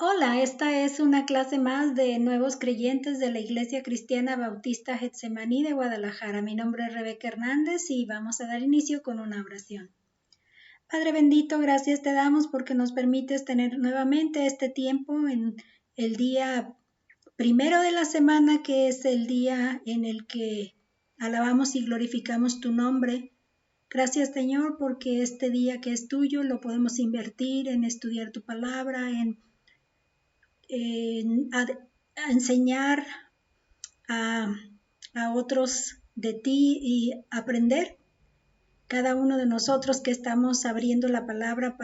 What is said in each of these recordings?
Hola, esta es una clase más de nuevos creyentes de la Iglesia Cristiana Bautista Getsemaní de Guadalajara. Mi nombre es Rebeca Hernández y vamos a dar inicio con una oración. Padre bendito, gracias te damos porque nos permites tener nuevamente este tiempo en el día primero de la semana, que es el día en el que alabamos y glorificamos tu nombre. Gracias, Señor, porque este día que es tuyo lo podemos invertir en estudiar tu palabra, a enseñar a, a otros de ti y aprender. Cada uno de nosotros que estamos abriendo la palabra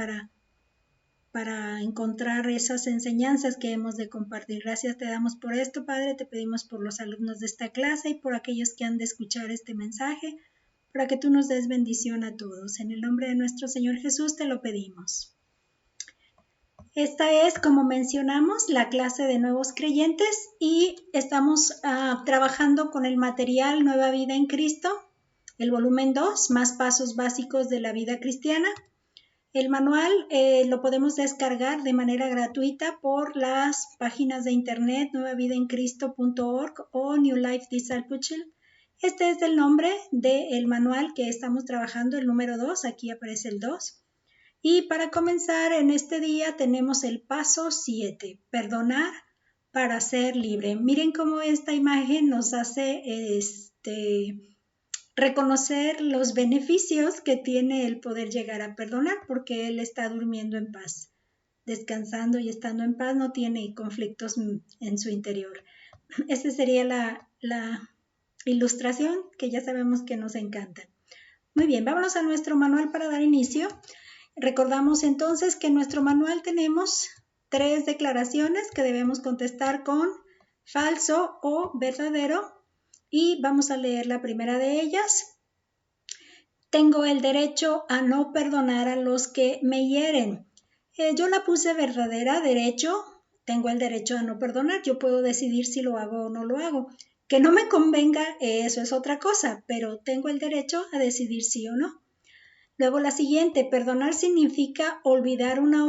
para encontrar esas enseñanzas que hemos de compartir. Gracias te damos por esto, Padre. Te pedimos por los alumnos de esta clase y por aquellos que han de escuchar este mensaje, para que tú nos des bendición a todos. En el nombre de nuestro Señor Jesús te lo pedimos. Esta es, como mencionamos, la clase de nuevos creyentes y estamos trabajando con el material Nueva Vida en Cristo, el volumen 2, más pasos básicos de la vida cristiana. El manual lo podemos descargar de manera gratuita por las páginas de internet nuevavidaencristo.org o New Life Discipleship. Este es el nombre del manual que estamos trabajando, el número 2, aquí aparece el 2. Y para comenzar en este día tenemos el paso 7, perdonar para ser libre. Miren cómo esta imagen nos hace reconocer los beneficios que tiene el poder llegar a perdonar, porque él está durmiendo en paz, descansando y estando en paz, no tiene conflictos en su interior. Esa sería la ilustración que ya sabemos que nos encanta. Muy bien, vámonos a nuestro manual para dar inicio. Recordamos entonces que en nuestro manual tenemos 3 declaraciones que debemos contestar con falso o verdadero y vamos a leer la primera de ellas. Tengo el derecho a no perdonar a los que me hieren. Yo la puse verdadera, derecho. Tengo el derecho a no perdonar. Yo puedo decidir si lo hago o no lo hago. Que no me convenga, eso es otra cosa, pero tengo el derecho a decidir sí o no. Luego la siguiente, perdonar significa olvidar una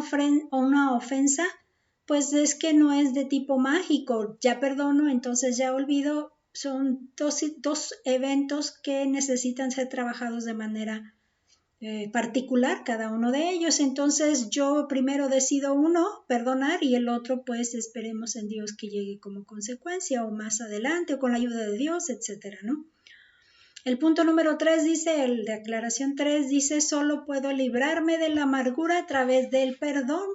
ofensa, pues es que no es de tipo mágico, ya perdono, entonces ya olvido, son dos eventos que necesitan ser trabajados de manera particular, cada uno de ellos, entonces yo primero decido uno, perdonar, y el otro pues esperemos en Dios que llegue como consecuencia o más adelante o con la ayuda de Dios, etcétera, ¿no? El punto número 3 dice, el de aclaración 3 dice, solo puedo librarme de la amargura a través del perdón.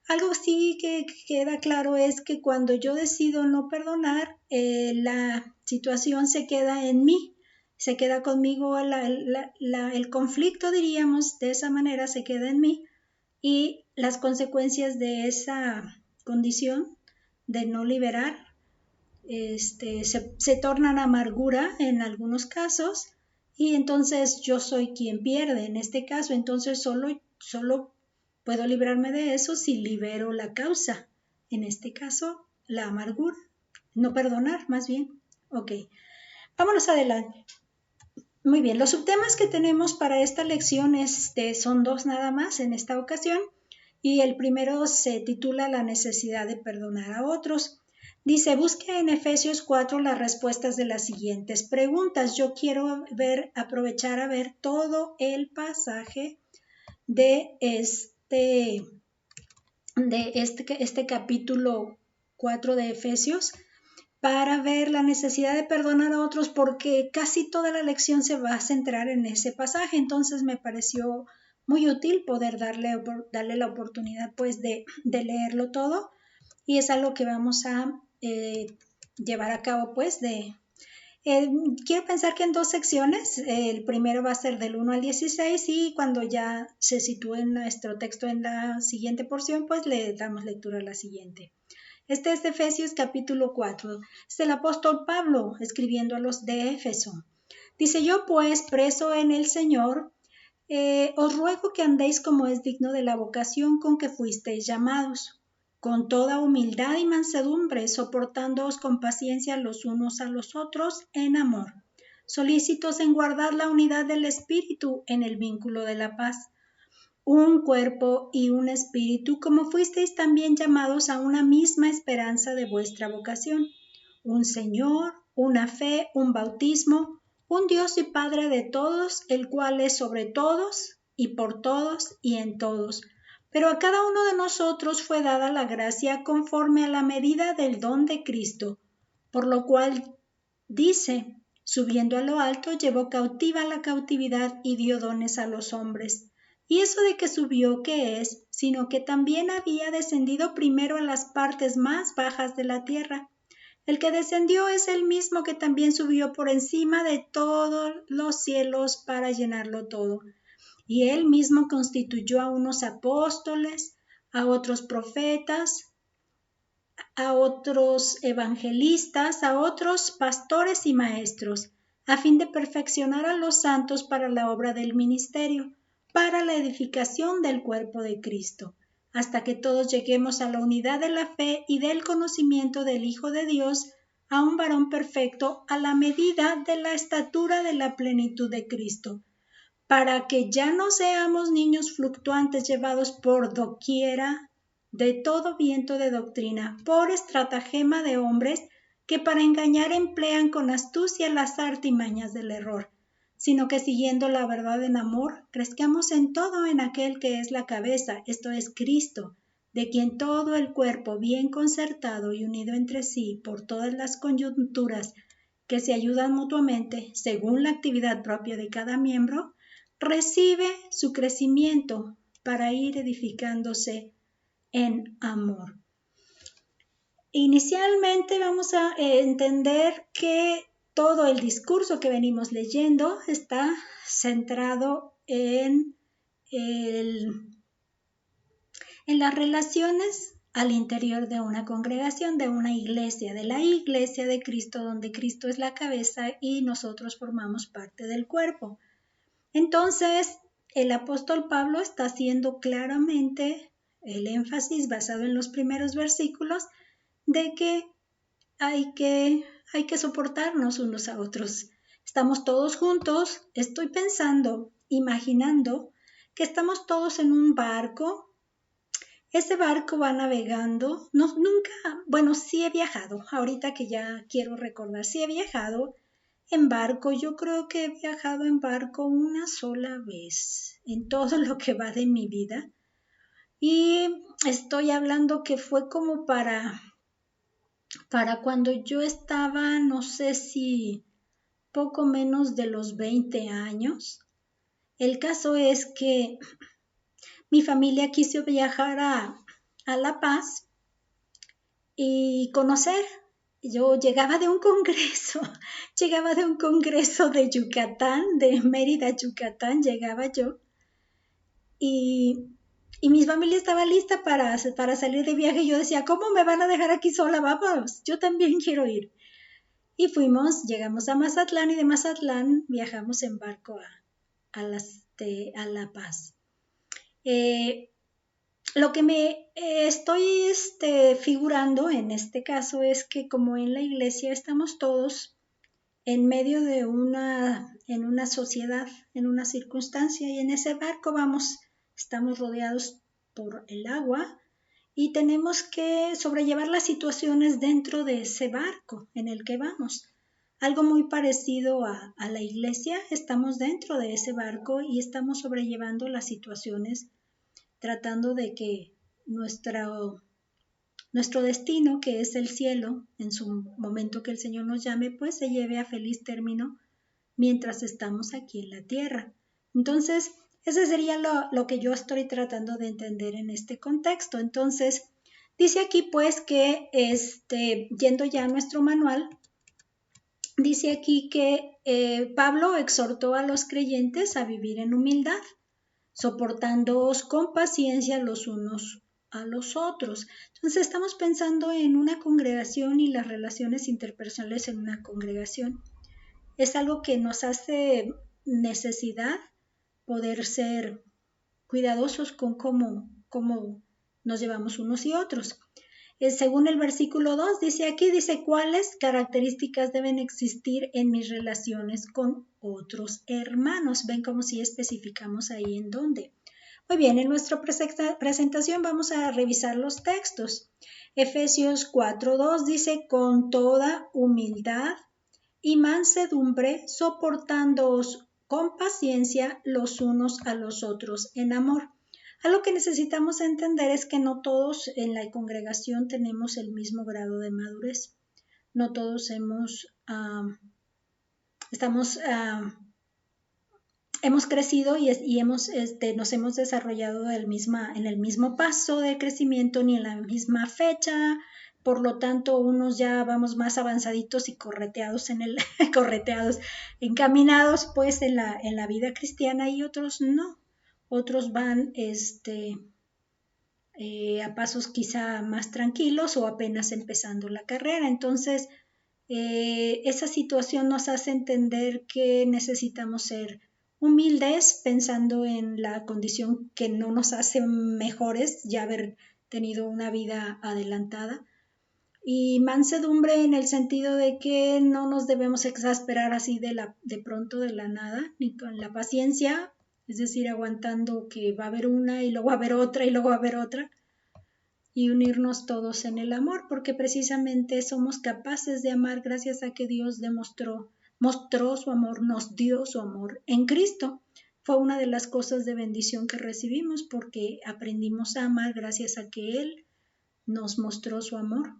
Algo sí que queda claro es que cuando yo decido no perdonar, la situación se queda en mí, se queda conmigo, el conflicto, diríamos, de esa manera se queda en mí y las consecuencias de esa condición de no liberar se tornan amargura en algunos casos y entonces yo soy quien pierde en este caso, entonces solo puedo librarme de eso si libero la causa, en este caso la amargura, no perdonar más bien. Ok, vámonos adelante. Muy bien, los subtemas que tenemos para esta lección son 2 nada más en esta ocasión y el primero se titula La necesidad de perdonar a otros. Dice, busque en Efesios 4 las respuestas de las siguientes preguntas. Yo quiero aprovechar a ver todo el pasaje de este capítulo 4 de Efesios para ver la necesidad de perdonar a otros, porque casi toda la lección se va a centrar en ese pasaje. Entonces me pareció muy útil poder darle la oportunidad pues de leerlo todo y es algo que vamos a llevar a cabo pues quiero pensar que en 2 secciones, el primero va a ser del 1 al 16 y cuando ya se sitúe en nuestro texto en la siguiente porción pues le damos lectura a la siguiente. Este es Efesios capítulo 4, es el apóstol Pablo escribiendo a los de Éfeso. Dice, yo pues preso en el Señor, os ruego que andéis como es digno de la vocación con que fuisteis llamados, con toda humildad y mansedumbre, soportándoos con paciencia los unos a los otros en amor, solícitos en guardar la unidad del Espíritu en el vínculo de la paz, un cuerpo y un espíritu, como fuisteis también llamados a una misma esperanza de vuestra vocación. Un Señor, una fe, un bautismo, un Dios y Padre de todos, el cual es sobre todos y por todos y en todos. Pero a cada uno de nosotros fue dada la gracia conforme a la medida del don de Cristo, por lo cual dice, subiendo a lo alto, llevó cautiva la cautividad y dio dones a los hombres. Y eso de que subió, ¿qué es? Sino que también había descendido primero a las partes más bajas de la tierra. El que descendió es el mismo que también subió por encima de todos los cielos para llenarlo todo. Y él mismo constituyó a unos apóstoles, a otros profetas, a otros evangelistas, a otros pastores y maestros, a fin de perfeccionar a los santos para la obra del ministerio, para la edificación del cuerpo de Cristo, hasta que todos lleguemos a la unidad de la fe y del conocimiento del Hijo de Dios, a un varón perfecto, a la medida de la estatura de la plenitud de Cristo, para que ya no seamos niños fluctuantes llevados por doquiera de todo viento de doctrina, por estratagema de hombres que para engañar emplean con astucia las artimañas del error, sino que siguiendo la verdad en amor, crezcamos en todo en aquel que es la cabeza, esto es Cristo, de quien todo el cuerpo bien concertado y unido entre sí por todas las coyunturas que se ayudan mutuamente según la actividad propia de cada miembro, recibe su crecimiento para ir edificándose en amor. Inicialmente vamos a entender que todo el discurso que venimos leyendo está centrado en las relaciones al interior de una congregación, de una iglesia, de la iglesia de Cristo, donde Cristo es la cabeza y nosotros formamos parte del cuerpo. Entonces, el apóstol Pablo está haciendo claramente el énfasis basado en los primeros versículos de que hay que soportarnos unos a otros. Estamos todos juntos, estoy pensando, imaginando que estamos todos en un barco. Ese barco va navegando, sí he viajado, ahorita que ya quiero recordar, sí he viajado en barco. Yo creo que he viajado en barco una sola vez en todo lo que va de mi vida. Y estoy hablando que fue como para cuando yo estaba, no sé si poco menos de los 20 años. El caso es que mi familia quiso viajar a La Paz y conocer. Yo llegaba de un congreso de Yucatán, de Mérida, Yucatán, llegaba yo, y mi familia estaba lista para salir de viaje, y yo decía, ¿cómo me van a dejar aquí sola? Vamos, yo también quiero ir. Y llegamos a Mazatlán, y de Mazatlán viajamos en barco a La Paz. Lo que me estoy figurando en este caso es que como en la iglesia estamos todos en medio de en una sociedad, en una circunstancia, y en ese barco estamos rodeados por el agua y tenemos que sobrellevar las situaciones dentro de ese barco en el que vamos. Algo muy parecido a la iglesia, estamos dentro de ese barco y estamos sobrellevando las situaciones, tratando de que nuestro destino, que es el cielo, en su momento que el Señor nos llame, pues se lleve a feliz término mientras estamos aquí en la tierra. Entonces, ese sería lo que yo estoy tratando de entender en este contexto. Entonces, dice aquí pues que, yendo ya a nuestro manual, dice aquí que Pablo exhortó a los creyentes a vivir en humildad, soportándoos con paciencia los unos a los otros. Entonces estamos pensando en una congregación y las relaciones interpersonales en una congregación. Es algo que nos hace necesidad poder ser cuidadosos con cómo nos llevamos unos y otros. Según el versículo 2 dice cuáles características deben existir en mis relaciones con otros hermanos. Ven como si especificamos ahí en dónde. Muy bien, en nuestra presentación vamos a revisar los textos. Efesios 4:2 dice, con toda humildad y mansedumbre, soportándoos con paciencia los unos a los otros en amor. Algo que necesitamos entender es que no todos en la congregación tenemos el mismo grado de madurez. No todos hemos crecido y nos hemos desarrollado en el mismo paso de crecimiento ni en la misma fecha. Por lo tanto, unos ya vamos más avanzaditos y encaminados pues en la vida cristiana y otros no. Otros van a pasos quizá más tranquilos o apenas empezando la carrera. Entonces, esa situación nos hace entender que necesitamos ser humildes, pensando en la condición que no nos hace mejores, ya haber tenido una vida adelantada, y mansedumbre en el sentido de que no nos debemos exasperar así de pronto de la nada, ni con la paciencia, es decir, aguantando que va a haber una y luego va a haber otra y luego va a haber otra, y unirnos todos en el amor, porque precisamente somos capaces de amar gracias a que Dios mostró su amor, nos dio su amor en Cristo. Fue una de las cosas de bendición que recibimos porque aprendimos a amar gracias a que Él nos mostró su amor.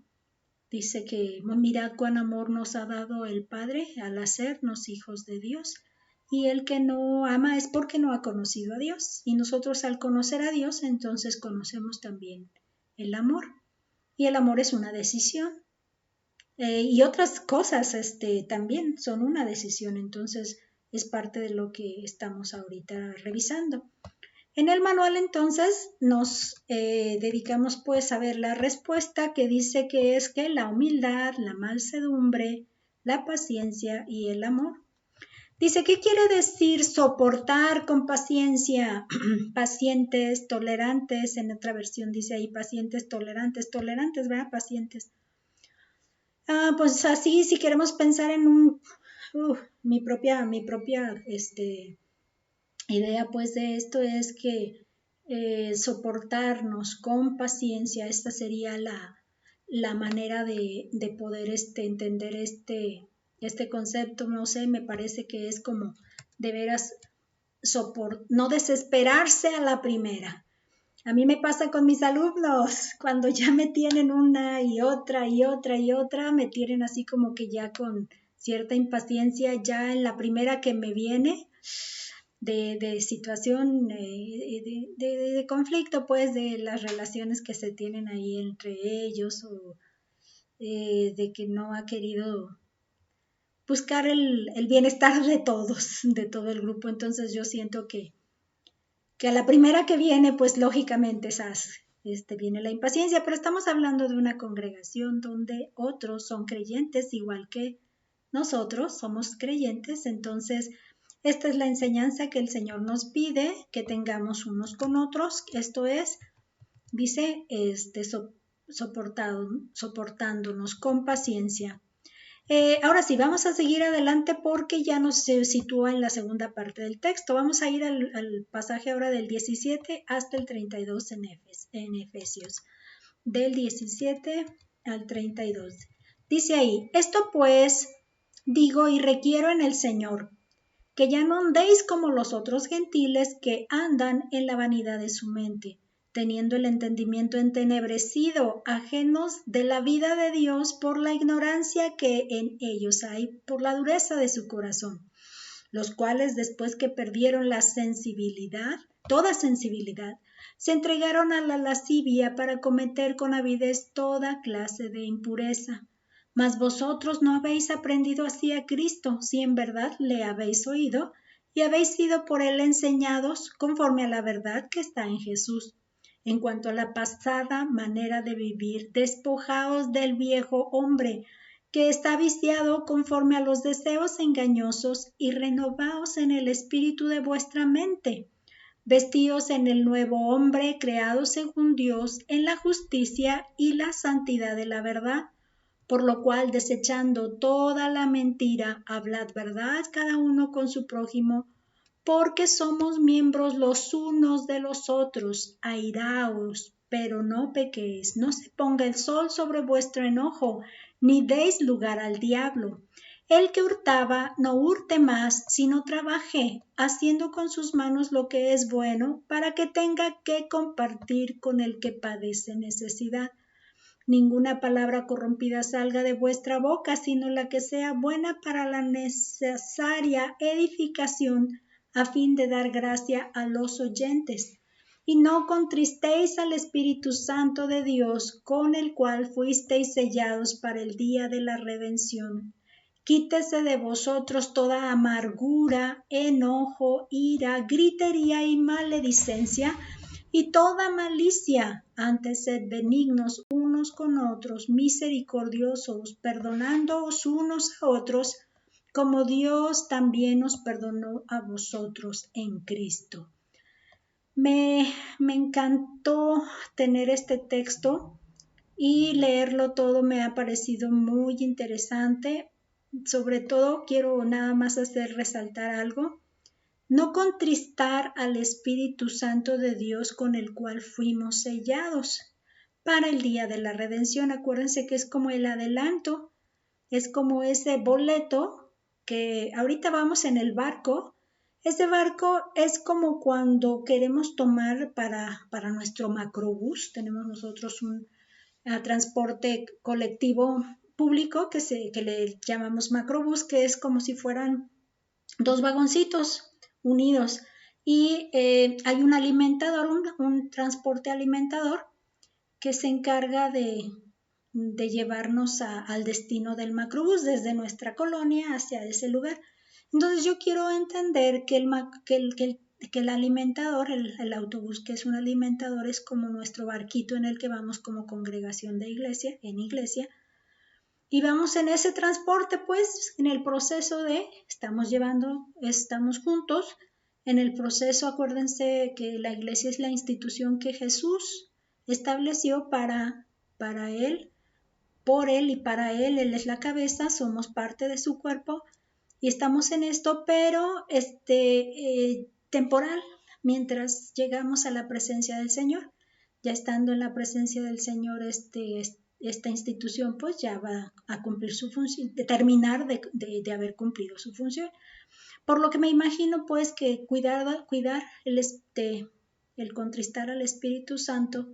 Dice que mirad cuán amor nos ha dado el Padre al hacernos hijos de Dios. Y el que no ama es porque no ha conocido a Dios. Y nosotros al conocer a Dios, entonces conocemos también el amor. Y el amor es una decisión. Y otras cosas también son una decisión. Entonces es parte de lo que estamos ahorita revisando. En el manual entonces nos dedicamos pues a ver la respuesta que dice que es que la humildad, la mansedumbre, la paciencia y el amor. Dice, ¿qué quiere decir soportar con paciencia? Pacientes, tolerantes, en otra versión dice ahí pacientes, tolerantes, ¿verdad? Pacientes. Pues así, si queremos pensar en mi propia idea pues de esto es que soportarnos con paciencia, esta sería la manera de poder entender este concepto. No sé, me parece que es como de veras no desesperarse a la primera. A mí me pasa con mis alumnos, cuando ya me tienen una y otra y otra y otra, me tienen así como que ya con cierta impaciencia, ya en la primera que me viene de situación, de conflicto, pues, de las relaciones que se tienen ahí entre ellos, o de que no ha querido buscar el bienestar de todos, de todo el grupo. Entonces yo siento que a la primera que viene, pues lógicamente viene la impaciencia, pero estamos hablando de una congregación donde otros son creyentes igual que nosotros somos creyentes. Entonces esta es la enseñanza que el Señor nos pide, que tengamos unos con otros. Esto es, dice, soportándonos con paciencia. Ahora sí, vamos a seguir adelante porque ya nos sitúa en la segunda parte del texto. Vamos a ir al pasaje ahora del 17 hasta el 32 en Efesios. Del 17 al 32. Dice ahí, esto pues digo y requiero en el Señor, que ya no andéis como los otros gentiles que andan en la vanidad de su mente, teniendo el entendimiento entenebrecido, ajenos de la vida de Dios por la ignorancia que en ellos hay, por la dureza de su corazón, los cuales después que perdieron la sensibilidad, toda sensibilidad, se entregaron a la lascivia para cometer con avidez toda clase de impureza. Mas vosotros no habéis aprendido así a Cristo, si en verdad le habéis oído y habéis sido por él enseñados conforme a la verdad que está en Jesús. En cuanto a la pasada manera de vivir, despojaos del viejo hombre, que está viciado conforme a los deseos engañosos, y renovaos en el espíritu de vuestra mente. Vestíos en el nuevo hombre, creado según Dios, en la justicia y la santidad de la verdad. Por lo cual, desechando toda la mentira, hablad verdad cada uno con su prójimo, porque somos miembros los unos de los otros. Airaos, pero no pequéis. No se ponga el sol sobre vuestro enojo, ni deis lugar al diablo. El que hurtaba, no hurte más, sino trabaje, haciendo con sus manos lo que es bueno, para que tenga que compartir con el que padece necesidad. Ninguna palabra corrompida salga de vuestra boca, sino la que sea buena para la necesaria edificación, a fin de dar gracia a los oyentes. Y no contristéis al Espíritu Santo de Dios, con el cual fuisteis sellados para el día de la redención. Quítese de vosotros toda amargura, enojo, ira, gritería y maledicencia, y toda malicia. Antes sed benignos unos con otros, misericordiosos, perdonándoos unos a otros, como Dios también os perdonó a vosotros en Cristo. Me encantó tener este texto y leerlo todo. Me ha parecido muy interesante. Sobre todo quiero nada más hacer resaltar algo. No contristar al Espíritu Santo de Dios, con el cual fuimos sellados para el día de la redención. Acuérdense que es como el adelanto, es como ese boleto que ahorita vamos en el barco. Ese barco es como cuando queremos tomar para nuestro macrobús. Tenemos nosotros un transporte colectivo público que le llamamos macrobús, que es como si fueran dos vagoncitos unidos, y hay un alimentador, un transporte alimentador que se encarga de llevarnos al destino del macrobús desde nuestra colonia hacia ese lugar. Entonces yo quiero entender que el alimentador, el autobús, que es un alimentador, es como nuestro barquito en el que vamos como congregación de iglesia, en iglesia, y vamos en ese transporte, pues, en el proceso estamos juntos, en el proceso. Acuérdense que la iglesia es la institución que Jesús estableció para Él, por Él y para Él. Él es la cabeza, somos parte de su cuerpo y estamos en esto, pero temporal, mientras llegamos a la presencia del Señor. Ya estando en la presencia del Señor, esta institución pues ya va a cumplir su función, de terminar de haber cumplido su función. Por lo que me imagino pues que cuidar el contristar al Espíritu Santo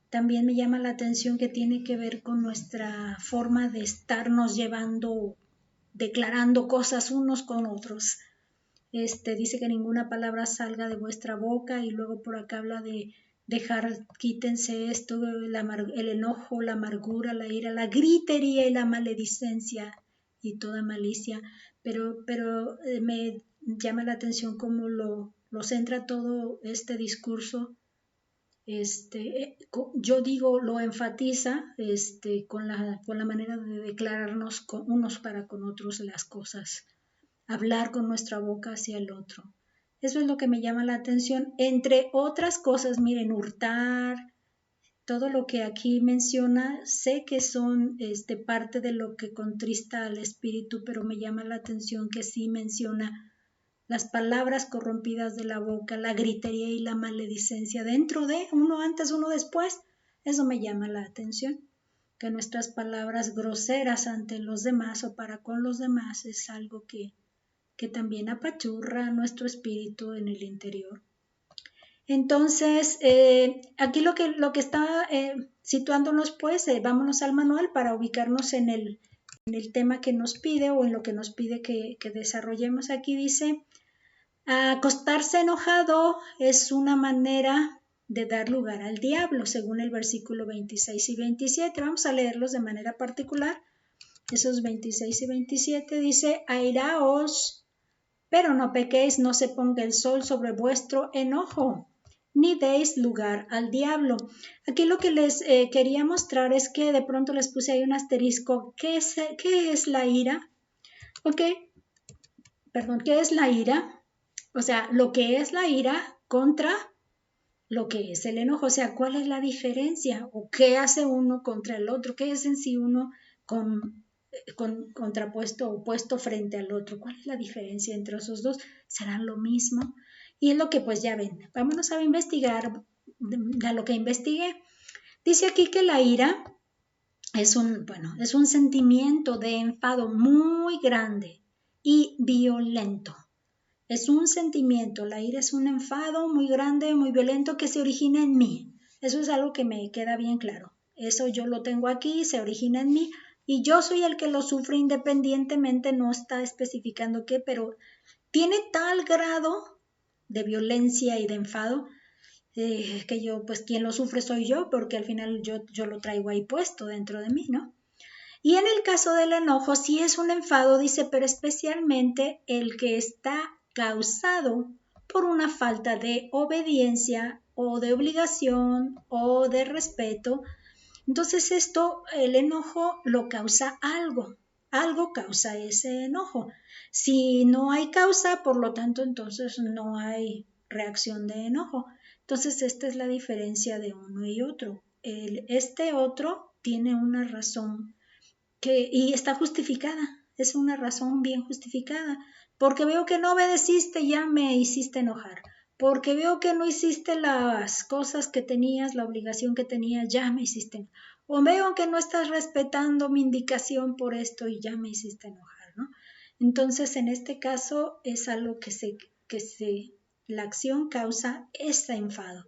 también me llama la atención, que tiene que ver con nuestra forma de estarnos llevando, declarando cosas unos con otros. Dice que ninguna palabra salga de vuestra boca, y luego por acá habla de quítense esto, el enojo, la amargura, la ira, la gritería y la maledicencia y toda malicia. Pero me llama la atención cómo lo centra todo este discurso. Yo digo, lo enfatiza con la manera de declararnos unos para con otros las cosas, hablar con nuestra boca hacia el otro. Eso es lo que me llama la atención, entre otras cosas. Miren, hurtar, todo lo que aquí menciona, sé que son parte de lo que contrista al espíritu, pero me llama la atención que sí menciona las palabras corrompidas de la boca, la gritería y la maledicencia, dentro de uno antes, uno después. Eso me llama la atención, que nuestras palabras groseras ante los demás o para con los demás es algo que también apachurra nuestro espíritu en el interior. Entonces, aquí lo que está situándonos, pues, vámonos al manual para ubicarnos en el tema que nos pide, o en lo que nos pide que desarrollemos. Aquí dice: acostarse enojado es una manera de dar lugar al diablo, según el versículo 26 y 27. Vamos a leerlos de manera particular. Esos 26 y 27 dice: airaos, pero no pequéis, no se ponga el sol sobre vuestro enojo, ni deis lugar al diablo. Aquí lo que les quería mostrar es que de pronto les puse ahí un asterisco. ¿Qué es la ira? ¿Qué es la ira? O sea, lo que es la ira contra lo que es el enojo. O sea, ¿cuál es la diferencia? ¿O qué hace uno contra el otro? ¿Qué es en sí uno con contrapuesto o puesto frente al otro. ¿Cuál es la diferencia entre esos dos? ¿Serán lo mismo? Y es lo que pues ya ven. Vámonos a investigar a lo que investigué. Dice aquí que la ira es un sentimiento de enfado muy grande y violento. Es un sentimiento, la ira es un enfado muy grande, muy violento que se origina en mí. Eso es algo que me queda bien claro. Eso yo lo tengo aquí, se origina en mí y yo soy el que lo sufre independientemente, no está especificando qué, pero tiene tal grado de violencia y de enfado que yo, pues quien lo sufre soy yo, porque al final yo lo traigo ahí puesto dentro de mí, ¿no? Y en el caso del enojo, sí es un enfado, dice, pero especialmente el que está causado por una falta de obediencia o de obligación o de respeto. Entonces el enojo lo causa algo causa ese enojo. Si no hay causa, por lo tanto, entonces no hay reacción de enojo. Entonces esta es la diferencia de uno y otro. Este otro tiene una razón y está justificada, es una razón bien justificada, porque veo que no obedeciste, ya me hiciste enojar, porque veo que no hiciste las cosas que tenías, la obligación que tenías, ya me hiciste enojar, o veo que no estás respetando mi indicación por esto y ya me hiciste enojar, ¿no? Entonces, en este caso es algo la acción causa ese enfado.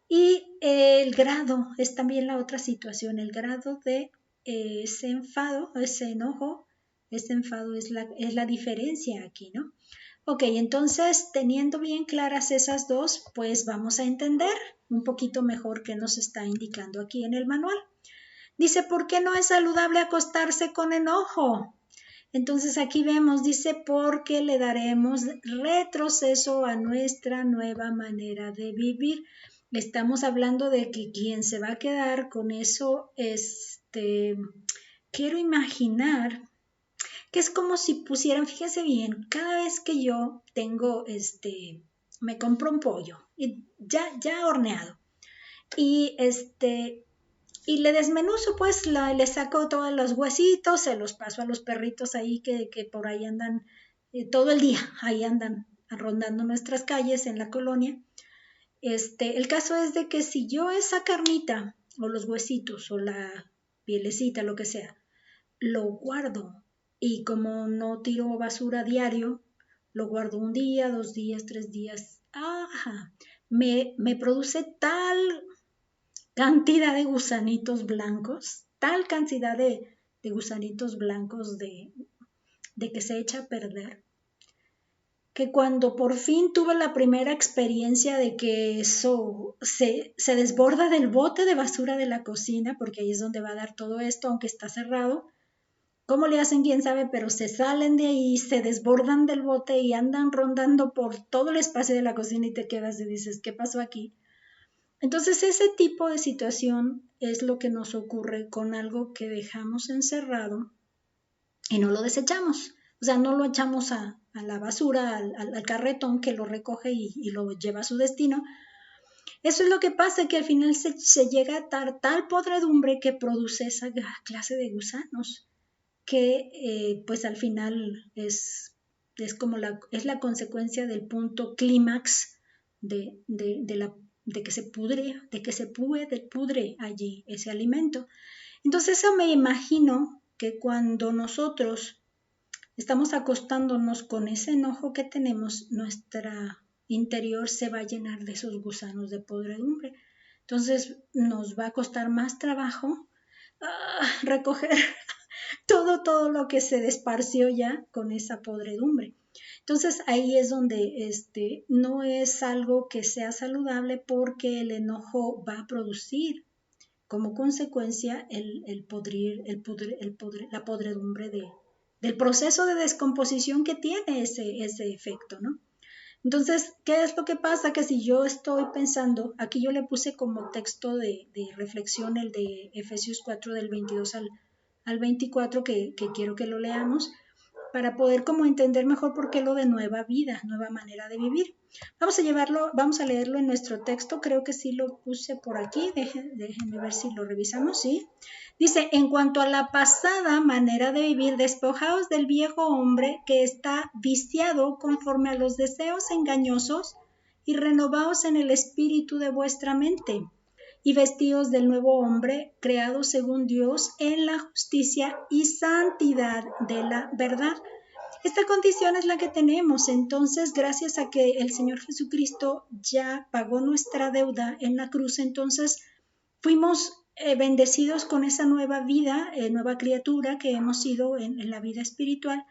Y el grado es también la otra situación, el grado de ese enfado, ese enojo, ese enfado es la diferencia aquí, ¿no? Ok, entonces teniendo bien claras esas dos, pues vamos a entender un poquito mejor qué nos está indicando aquí en el manual. Dice, ¿por qué no es saludable acostarse con enojo? Entonces aquí vemos, dice, porque le daremos retroceso a nuestra nueva manera de vivir. Estamos hablando de que quien se va a quedar con eso, quiero imaginar que es como si pusieran, fíjense bien, cada vez que yo tengo, me compro un pollo y ya horneado y y le desmenuzo, pues le saco todos los huesitos, se los paso a los perritos ahí que por ahí andan todo el día, ahí andan rondando nuestras calles en la colonia. El caso es de que si yo esa carnita o los huesitos o la pielecita, lo que sea, lo guardo y como no tiro basura diario, lo guardo un día, 2 días, 3 días, me produce tal cantidad de gusanitos blancos, tal cantidad de gusanitos blancos de que se echa a perder, que cuando por fin tuve la primera experiencia de que eso se desborda del bote de basura de la cocina, porque ahí es donde va a dar todo esto, aunque está cerrado, ¿cómo le hacen? Quién sabe, pero se salen de ahí, se desbordan del bote y andan rondando por todo el espacio de la cocina y te quedas y dices, ¿qué pasó aquí? Entonces ese tipo de situación es lo que nos ocurre con algo que dejamos encerrado y no lo desechamos. O sea, no lo echamos a la basura, al carretón que lo recoge y lo lleva a su destino. Eso es lo que pasa, que al final se llega a tal podredumbre que produce esa clase de gusanos, que pues al final es como es la consecuencia del punto clímax de que se pudre allí ese alimento. Entonces eso me imagino que cuando nosotros estamos acostándonos con ese enojo que tenemos, nuestra interior se va a llenar de esos gusanos de podredumbre. Entonces nos va a costar más trabajo recoger todo lo que se desparció ya con esa podredumbre. Entonces ahí es donde no es algo que sea saludable, porque el enojo va a producir como consecuencia la podredumbre del proceso de descomposición que tiene ese efecto, ¿no? Entonces, ¿qué es lo que pasa? Que si yo estoy pensando, aquí yo le puse como texto de reflexión el de Efesios 4 del 22 al 24, que quiero que lo leamos, para poder como entender mejor por qué lo de nueva vida, nueva manera de vivir. Vamos a leerlo en nuestro texto, creo que sí lo puse por aquí, déjenme ver si lo revisamos, ¿sí? Dice, en cuanto a la pasada manera de vivir, despojaos del viejo hombre que está viciado conforme a los deseos engañosos y renovaos en el espíritu de vuestra mente y vestíos del nuevo hombre, creado según Dios en la justicia y santidad de la verdad. Esta condición es la que tenemos, entonces gracias a que el Señor Jesucristo ya pagó nuestra deuda en la cruz, entonces fuimos bendecidos con esa nueva vida, nueva criatura que hemos sido en la vida espiritual.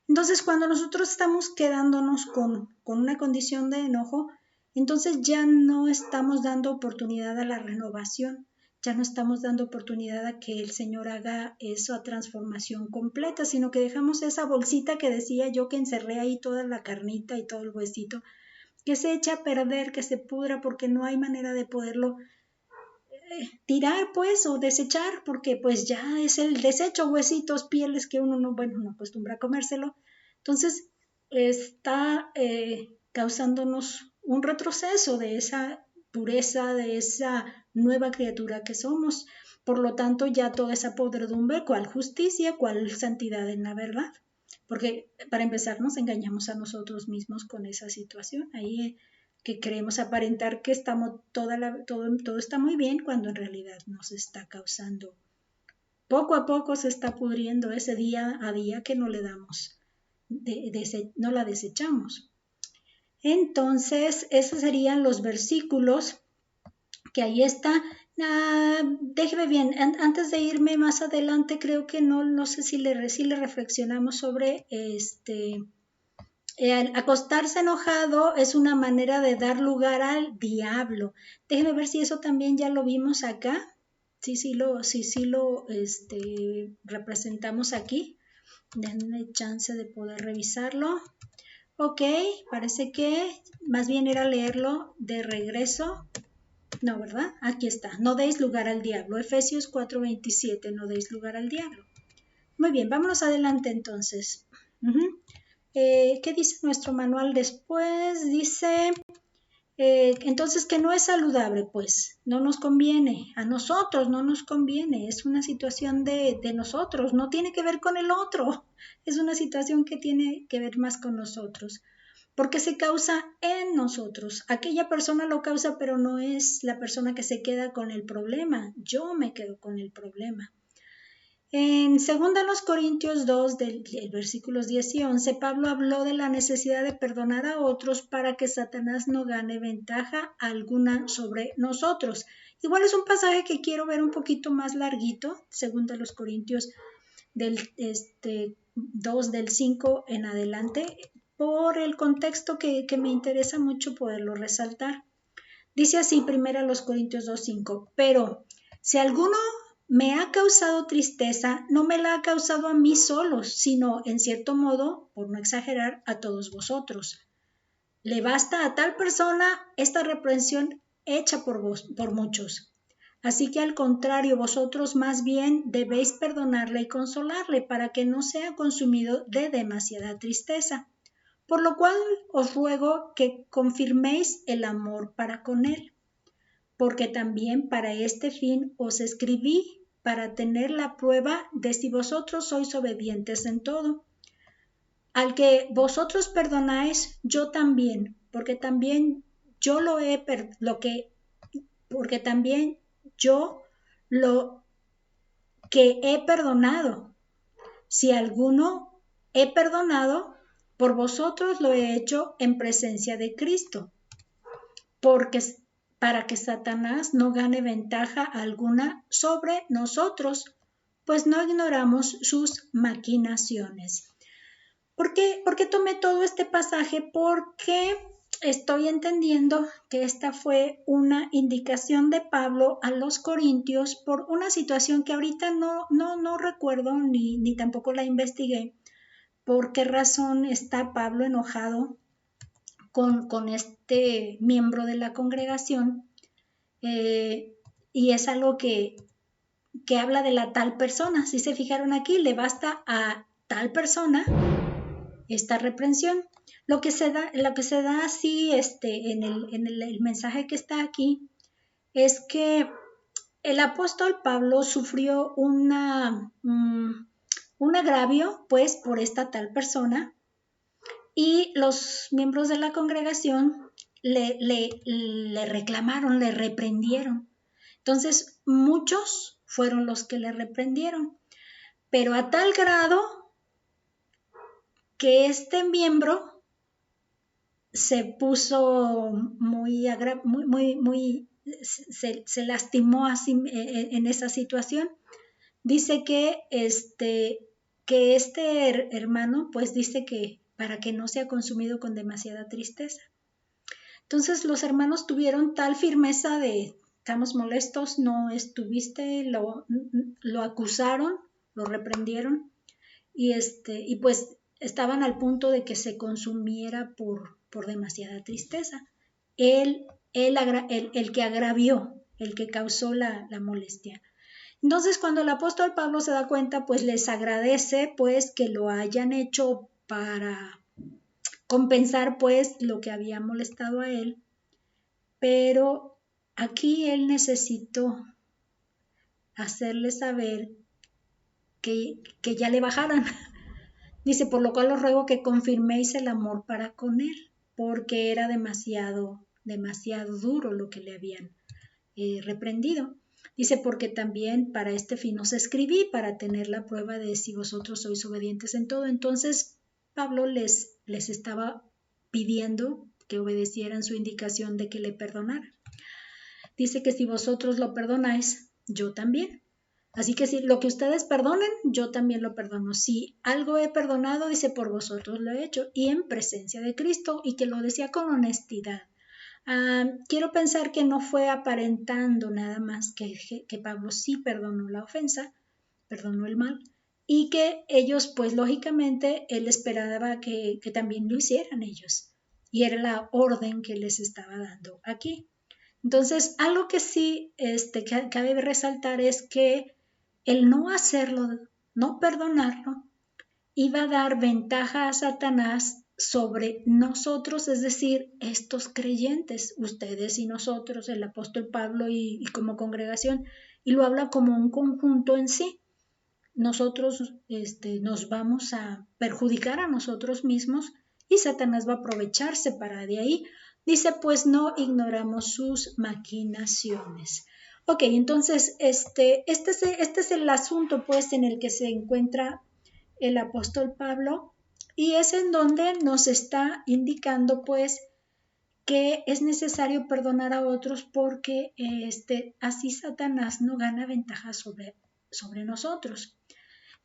Entonces cuando nosotros estamos quedándonos con una condición de enojo, entonces ya no estamos dando oportunidad a la renovación, ya no estamos dando oportunidad a que el Señor haga esa transformación completa, sino que dejamos esa bolsita que decía yo que encerré ahí toda la carnita y todo el huesito, que se echa a perder, que se pudra porque no hay manera de poderlo tirar pues o desechar, porque pues ya es el desecho, huesitos, pieles que uno no acostumbra a comérselo. Entonces está causándonos un retroceso de esa pureza, de esa nueva criatura que somos. Por lo tanto, ya toda esa podredumbre, cual justicia, cual santidad en la verdad. Porque para empezar nos engañamos a nosotros mismos con esa situación. Ahí que queremos aparentar que todo está muy bien cuando en realidad nos está causando. Poco a poco se está pudriendo ese día a día que no le damos, no la desechamos. Entonces, esos serían los versículos que ahí está. Déjeme bien, antes de irme más adelante, creo que no sé si le reflexionamos sobre acostarse enojado es una manera de dar lugar al diablo. Déjenme ver si eso también ya lo vimos acá. Sí lo representamos aquí. Denme chance de poder revisarlo. Ok, parece que más bien era leerlo de regreso. No, ¿verdad? Aquí está. No deis lugar al diablo. Efesios 4:27. No deis lugar al diablo. Muy bien, vámonos adelante entonces. ¿Qué dice nuestro manual después? Dice, entonces que no es saludable, pues no nos conviene, a nosotros no nos conviene, es una situación de nosotros, no tiene que ver con el otro, es una situación que tiene que ver más con nosotros, porque se causa en nosotros. Aquella persona lo causa, pero no es la persona que se queda con el problema, yo me quedo con el problema. En 2 Corintios 2, del versículos 10 y 11, Pablo habló de la necesidad de perdonar a otros para que Satanás no gane ventaja alguna sobre nosotros. Igual es un pasaje que quiero ver un poquito más larguito, 2 Corintios del 2 del 5 en adelante, por el contexto que me interesa mucho poderlo resaltar. Dice así, 1 Corintios 2:5, pero si alguno me ha causado tristeza, no me la ha causado a mí solo, sino, en cierto modo, por no exagerar, a todos vosotros. Le basta a tal persona esta reprensión hecha por muchos. Así que al contrario, vosotros más bien debéis perdonarle y consolarle para que no sea consumido de demasiada tristeza. Por lo cual os ruego que confirméis el amor para con él. Porque también para este fin os escribí, para tener la prueba de si vosotros sois obedientes en todo. Al que vosotros perdonáis, yo también, porque también yo lo que he perdonado. Si alguno he perdonado, por vosotros lo he hecho en presencia de Cristo, porque para que Satanás no gane ventaja alguna sobre nosotros, pues no ignoramos sus maquinaciones. ¿Por qué tomé todo este pasaje? Porque estoy entendiendo que esta fue una indicación de Pablo a los corintios por una situación que ahorita no recuerdo ni tampoco la investigué. ¿Por qué razón está Pablo enojado con este miembro de la congregación? Y es algo que habla de la tal persona. Si se fijaron aquí, le basta a tal persona esta reprensión. Lo que se da así en el mensaje que está aquí es que el apóstol Pablo sufrió un agravio pues por esta tal persona, y los miembros de la congregación le reclamaron, le reprendieron. Entonces muchos fueron los que le reprendieron, pero a tal grado que este miembro se puso se lastimó así en esa situación. Dice que este hermano pues dice que para que no sea consumido con demasiada tristeza. Entonces los hermanos tuvieron tal firmeza de: estamos molestos, no estuviste, lo acusaron, lo reprendieron, y pues estaban al punto de que se consumiera por demasiada tristeza. El que agravió, el que causó la molestia. Entonces, cuando el apóstol Pablo se da cuenta, pues les agradece pues que lo hayan hecho para compensar pues lo que había molestado a él, pero aquí él necesitó hacerle saber que ya le bajaran. Dice: por lo cual os ruego que confirméis el amor para con él, porque era demasiado duro lo que le habían reprendido. Dice: porque también para este fin os escribí, para tener la prueba de si vosotros sois obedientes en todo. Entonces Pablo les estaba pidiendo que obedecieran su indicación de que le perdonara. Dice que si vosotros lo perdonáis, yo también. Así que si lo que ustedes perdonen, yo también lo perdono. Si algo he perdonado, dice, por vosotros lo he hecho, y en presencia de Cristo, y que lo decía con honestidad. Quiero pensar que no fue aparentando nada más, que Pablo sí perdonó la ofensa, perdonó el mal, y que ellos, pues lógicamente, él esperaba que también lo hicieran ellos, y era la orden que les estaba dando aquí. Entonces, algo que sí cabe resaltar es que el no hacerlo, no perdonarlo, iba a dar ventaja a Satanás sobre nosotros, es decir, estos creyentes, ustedes y nosotros, el apóstol Pablo y como congregación, y lo habla como un conjunto en sí. Nosotros nos vamos a perjudicar a nosotros mismos y Satanás va a aprovecharse para de ahí. Dice: pues no ignoramos sus maquinaciones. Ok, entonces este es el asunto pues en el que se encuentra el apóstol Pablo, y es en donde nos está indicando pues que es necesario perdonar a otros, porque así Satanás no gana ventaja sobre nosotros.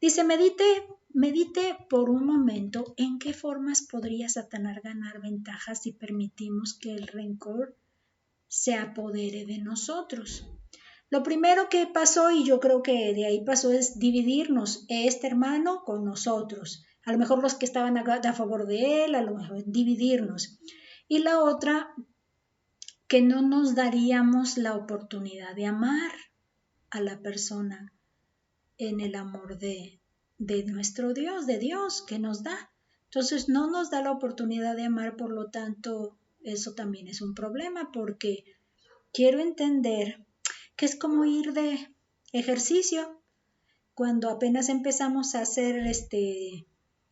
Dice: medite por un momento en qué formas podría Satanás ganar ventaja si permitimos que el rencor se apodere de nosotros. Lo primero que pasó, y yo creo que de ahí pasó, es dividirnos, este hermano con nosotros. A lo mejor los que estaban a favor de él, a lo mejor dividirnos. Y la otra, que no nos daríamos la oportunidad de amar a la persona en el amor de nuestro Dios, de Dios que nos da. Entonces no nos da la oportunidad de amar, por lo tanto, eso también es un problema, porque quiero entender que es como ir de ejercicio. Cuando apenas empezamos a hacer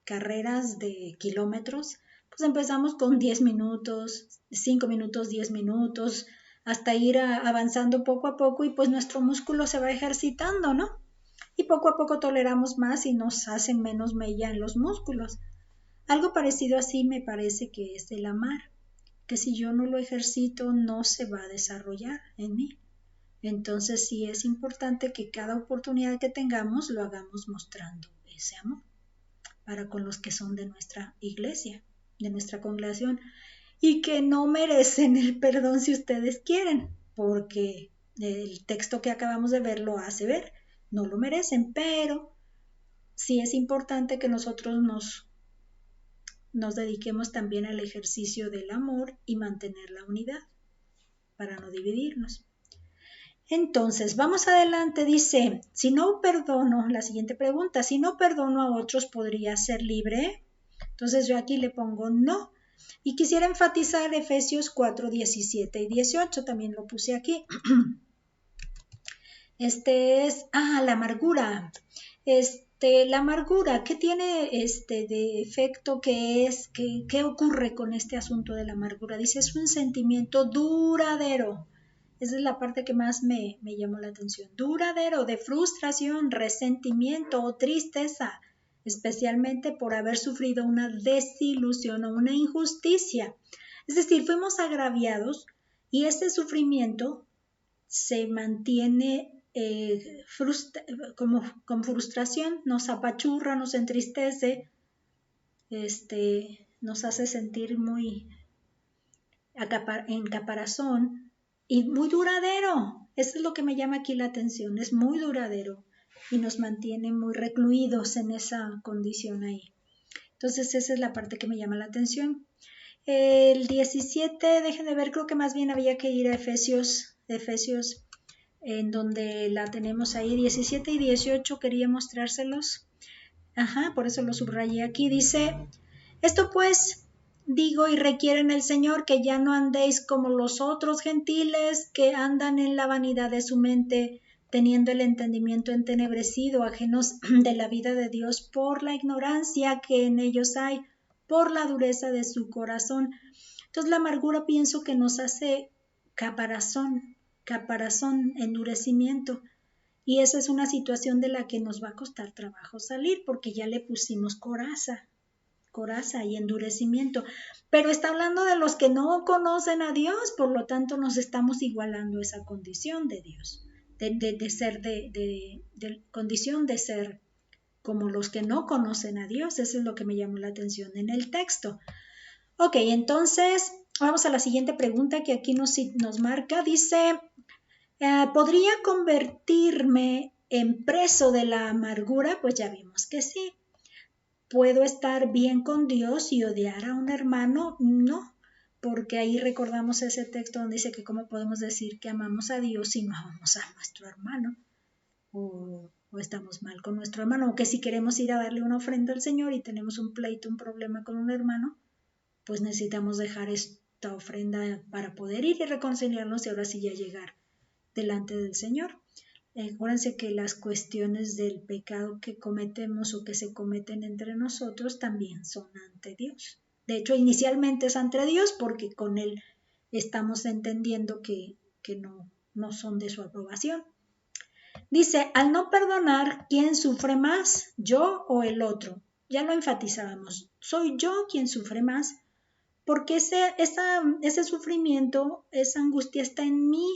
carreras de kilómetros, pues empezamos con 10 minutos, 5 minutos, 10 minutos, hasta ir avanzando poco a poco, y pues nuestro músculo se va ejercitando, ¿no? Y poco a poco toleramos más y nos hacen menos mella en los músculos. Algo parecido así me parece que es el amar, que si yo no lo ejercito no se va a desarrollar en mí. Entonces sí es importante que cada oportunidad que tengamos lo hagamos mostrando ese amor para con los que son de nuestra iglesia, de nuestra congregación, y que no merecen el perdón si ustedes quieren, porque el texto que acabamos de ver lo hace ver. No lo merecen, pero sí es importante que nosotros nos dediquemos también al ejercicio del amor y mantener la unidad para no dividirnos. Entonces, vamos adelante. Dice: si no perdono, la siguiente pregunta, si no perdono a otros, ¿podría ser libre? Entonces yo aquí le pongo no. Y quisiera enfatizar Efesios 4, 17 y 18, también lo puse aquí. La amargura. La amargura, ¿qué tiene de efecto? ¿Qué ocurre con este asunto de la amargura? Dice, es un sentimiento duradero. Esa es la parte que más me llamó la atención. Duradero, de frustración, resentimiento o tristeza, especialmente por haber sufrido una desilusión o una injusticia. Es decir, fuimos agraviados y ese sufrimiento se mantiene con frustración, nos apachurra, nos entristece, nos hace sentir muy en caparazón y muy duradero. Eso es lo que me llama aquí la atención, es muy duradero y nos mantiene muy recluidos en esa condición ahí. Entonces esa es la parte que me llama la atención. El 17, dejen de ver, creo que más bien había que ir a Efesios, en donde la tenemos ahí, 17 y 18, quería mostrárselos. Por eso lo subrayé aquí. Dice, esto pues digo y requiere en el Señor que ya no andéis como los otros gentiles que andan en la vanidad de su mente, teniendo el entendimiento entenebrecido, ajenos de la vida de Dios por la ignorancia que en ellos hay, por la dureza de su corazón. Entonces la amargura pienso que nos hace caparazón, endurecimiento. Y esa es una situación de la que nos va a costar trabajo salir porque ya le pusimos coraza y endurecimiento. Pero está hablando de los que no conocen a Dios, por lo tanto nos estamos igualando a esa condición de Dios, condición de ser como los que no conocen a Dios. Eso es lo que me llamó la atención en el texto. Ok, entonces vamos a la siguiente pregunta que aquí nos marca. Dice, ¿podría convertirme en preso de la amargura? Pues ya vimos que sí. ¿Puedo estar bien con Dios y odiar a un hermano? No, porque ahí recordamos ese texto donde dice que cómo podemos decir que amamos a Dios si no amamos a nuestro hermano, o estamos mal con nuestro hermano, o que si queremos ir a darle una ofrenda al Señor y tenemos un pleito, un problema con un hermano, pues necesitamos dejar esta ofrenda para poder ir y reconciliarnos y ahora sí ya llegar delante del Señor. Acuérdense que las cuestiones del pecado que cometemos o que se cometen entre nosotros también son ante Dios. De hecho, inicialmente es ante Dios porque con Él estamos entendiendo que no son de su aprobación. Dice, al no perdonar, ¿quién sufre más? ¿Yo o el otro? Ya lo enfatizábamos. Soy yo quien sufre más porque ese sufrimiento, esa angustia está en mí.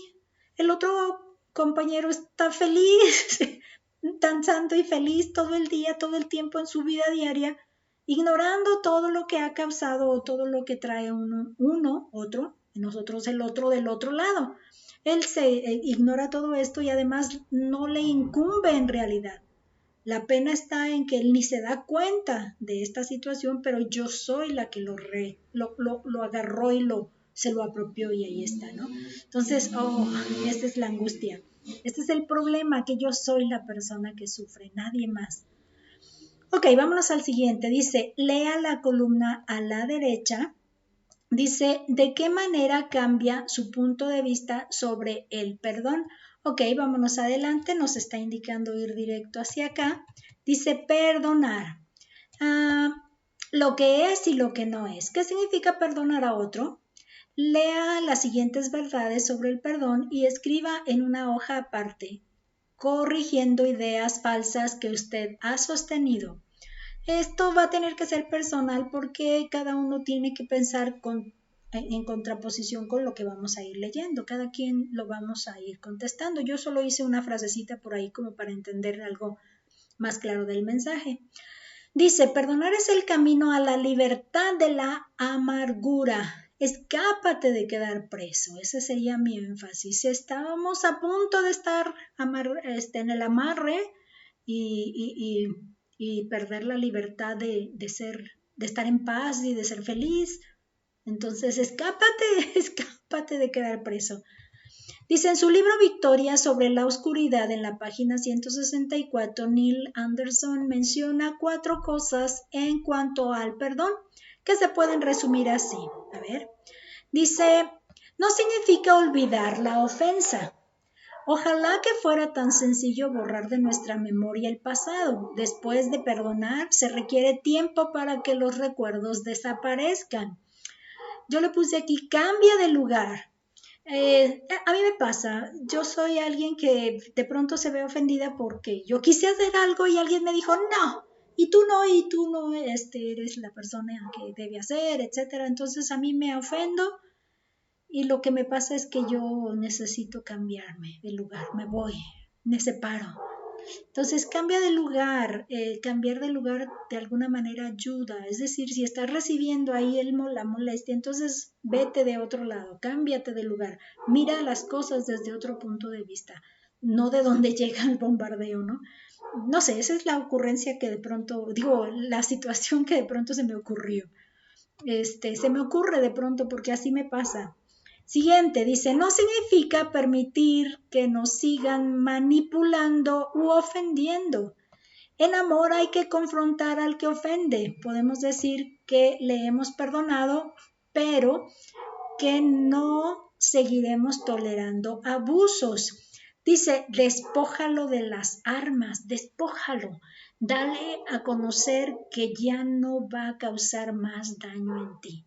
El otro compañero está feliz, tan santo y feliz todo el día, todo el tiempo en su vida diaria, ignorando todo lo que ha causado o todo lo que trae otro, y nosotros el otro del otro lado. Él se ignora todo esto y además no le incumbe en realidad. La pena está en que él ni se da cuenta de esta situación, pero yo soy la que lo agarró y se lo apropió y ahí está, ¿no? Entonces, esta es la angustia. Este es el problema, que yo soy la persona que sufre, nadie más. Ok, vámonos al siguiente. Dice, lea la columna a la derecha. Dice, ¿de qué manera cambia su punto de vista sobre el perdón? Ok, vámonos adelante, nos está indicando ir directo hacia acá. Dice, perdonar. Lo que es y lo que no es. ¿Qué significa perdonar a otro? Lea las siguientes verdades sobre el perdón y escriba en una hoja aparte, corrigiendo ideas falsas que usted ha sostenido. Esto va a tener que ser personal porque cada uno tiene que pensar en contraposición con lo que vamos a ir leyendo. Cada quien lo vamos a ir contestando. Yo solo hice una frasecita por ahí como para entender algo más claro del mensaje. Dice, perdonar es el camino a la libertad de la amargura. Escápate de quedar preso. Ese sería mi énfasis. Si estábamos a punto de estar en el amarre y perder la libertad de estar en paz y de ser feliz, entonces escápate de quedar preso. Dice, en su libro Victoria sobre la oscuridad, en la página 164, Neil Anderson menciona 4 cosas en cuanto al perdón que se pueden resumir así. A ver, dice, no significa olvidar la ofensa. Ojalá que fuera tan sencillo borrar de nuestra memoria el pasado. Después de perdonar, se requiere tiempo para que los recuerdos desaparezcan. Yo le puse aquí, cambia de lugar. A mí me pasa, yo soy alguien que de pronto se ve ofendida porque yo quise hacer algo y alguien me dijo, no, y tú no, eres la persona que debe hacer, etcétera. Entonces a mí me ofendo. Y lo que me pasa es que yo necesito cambiarme de lugar, me voy, me separo. Entonces cambia de lugar, cambiar de lugar de alguna manera ayuda. Es decir, si estás recibiendo ahí la molestia, entonces vete de otro lado, cámbiate de lugar, mira las cosas desde otro punto de vista, no de donde llega el bombardeo, ¿no? No sé, esa es la ocurrencia que de pronto, la situación que de pronto se me ocurrió. Se me ocurre de pronto porque así me pasa. Siguiente, dice, no significa permitir que nos sigan manipulando u ofendiendo. En amor hay que confrontar al que ofende. Podemos decir que le hemos perdonado, pero que no seguiremos tolerando abusos. Dice, despójalo de las armas, despójalo. Dale a conocer que ya no va a causar más daño en ti.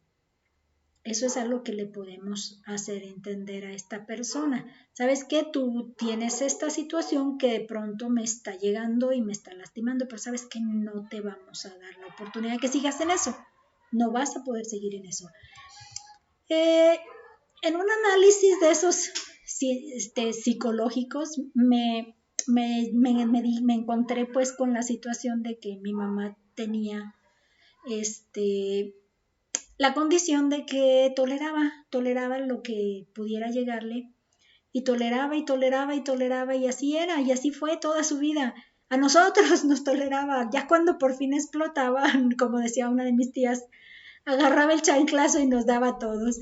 Eso es algo que le podemos hacer entender a esta persona. ¿Sabes qué? Tú tienes esta situación que de pronto me está llegando y me está lastimando, pero sabes que no te vamos a dar la oportunidad de que sigas en eso. No vas a poder seguir en eso. En un análisis de esos psicológicos me encontré pues con la situación de que mi mamá tenía la condición de que toleraba lo que pudiera llegarle y toleraba y así era y así fue toda su vida. A nosotros nos toleraba, ya cuando por fin explotaba, como decía una de mis tías, agarraba el chanclazo y nos daba a todos.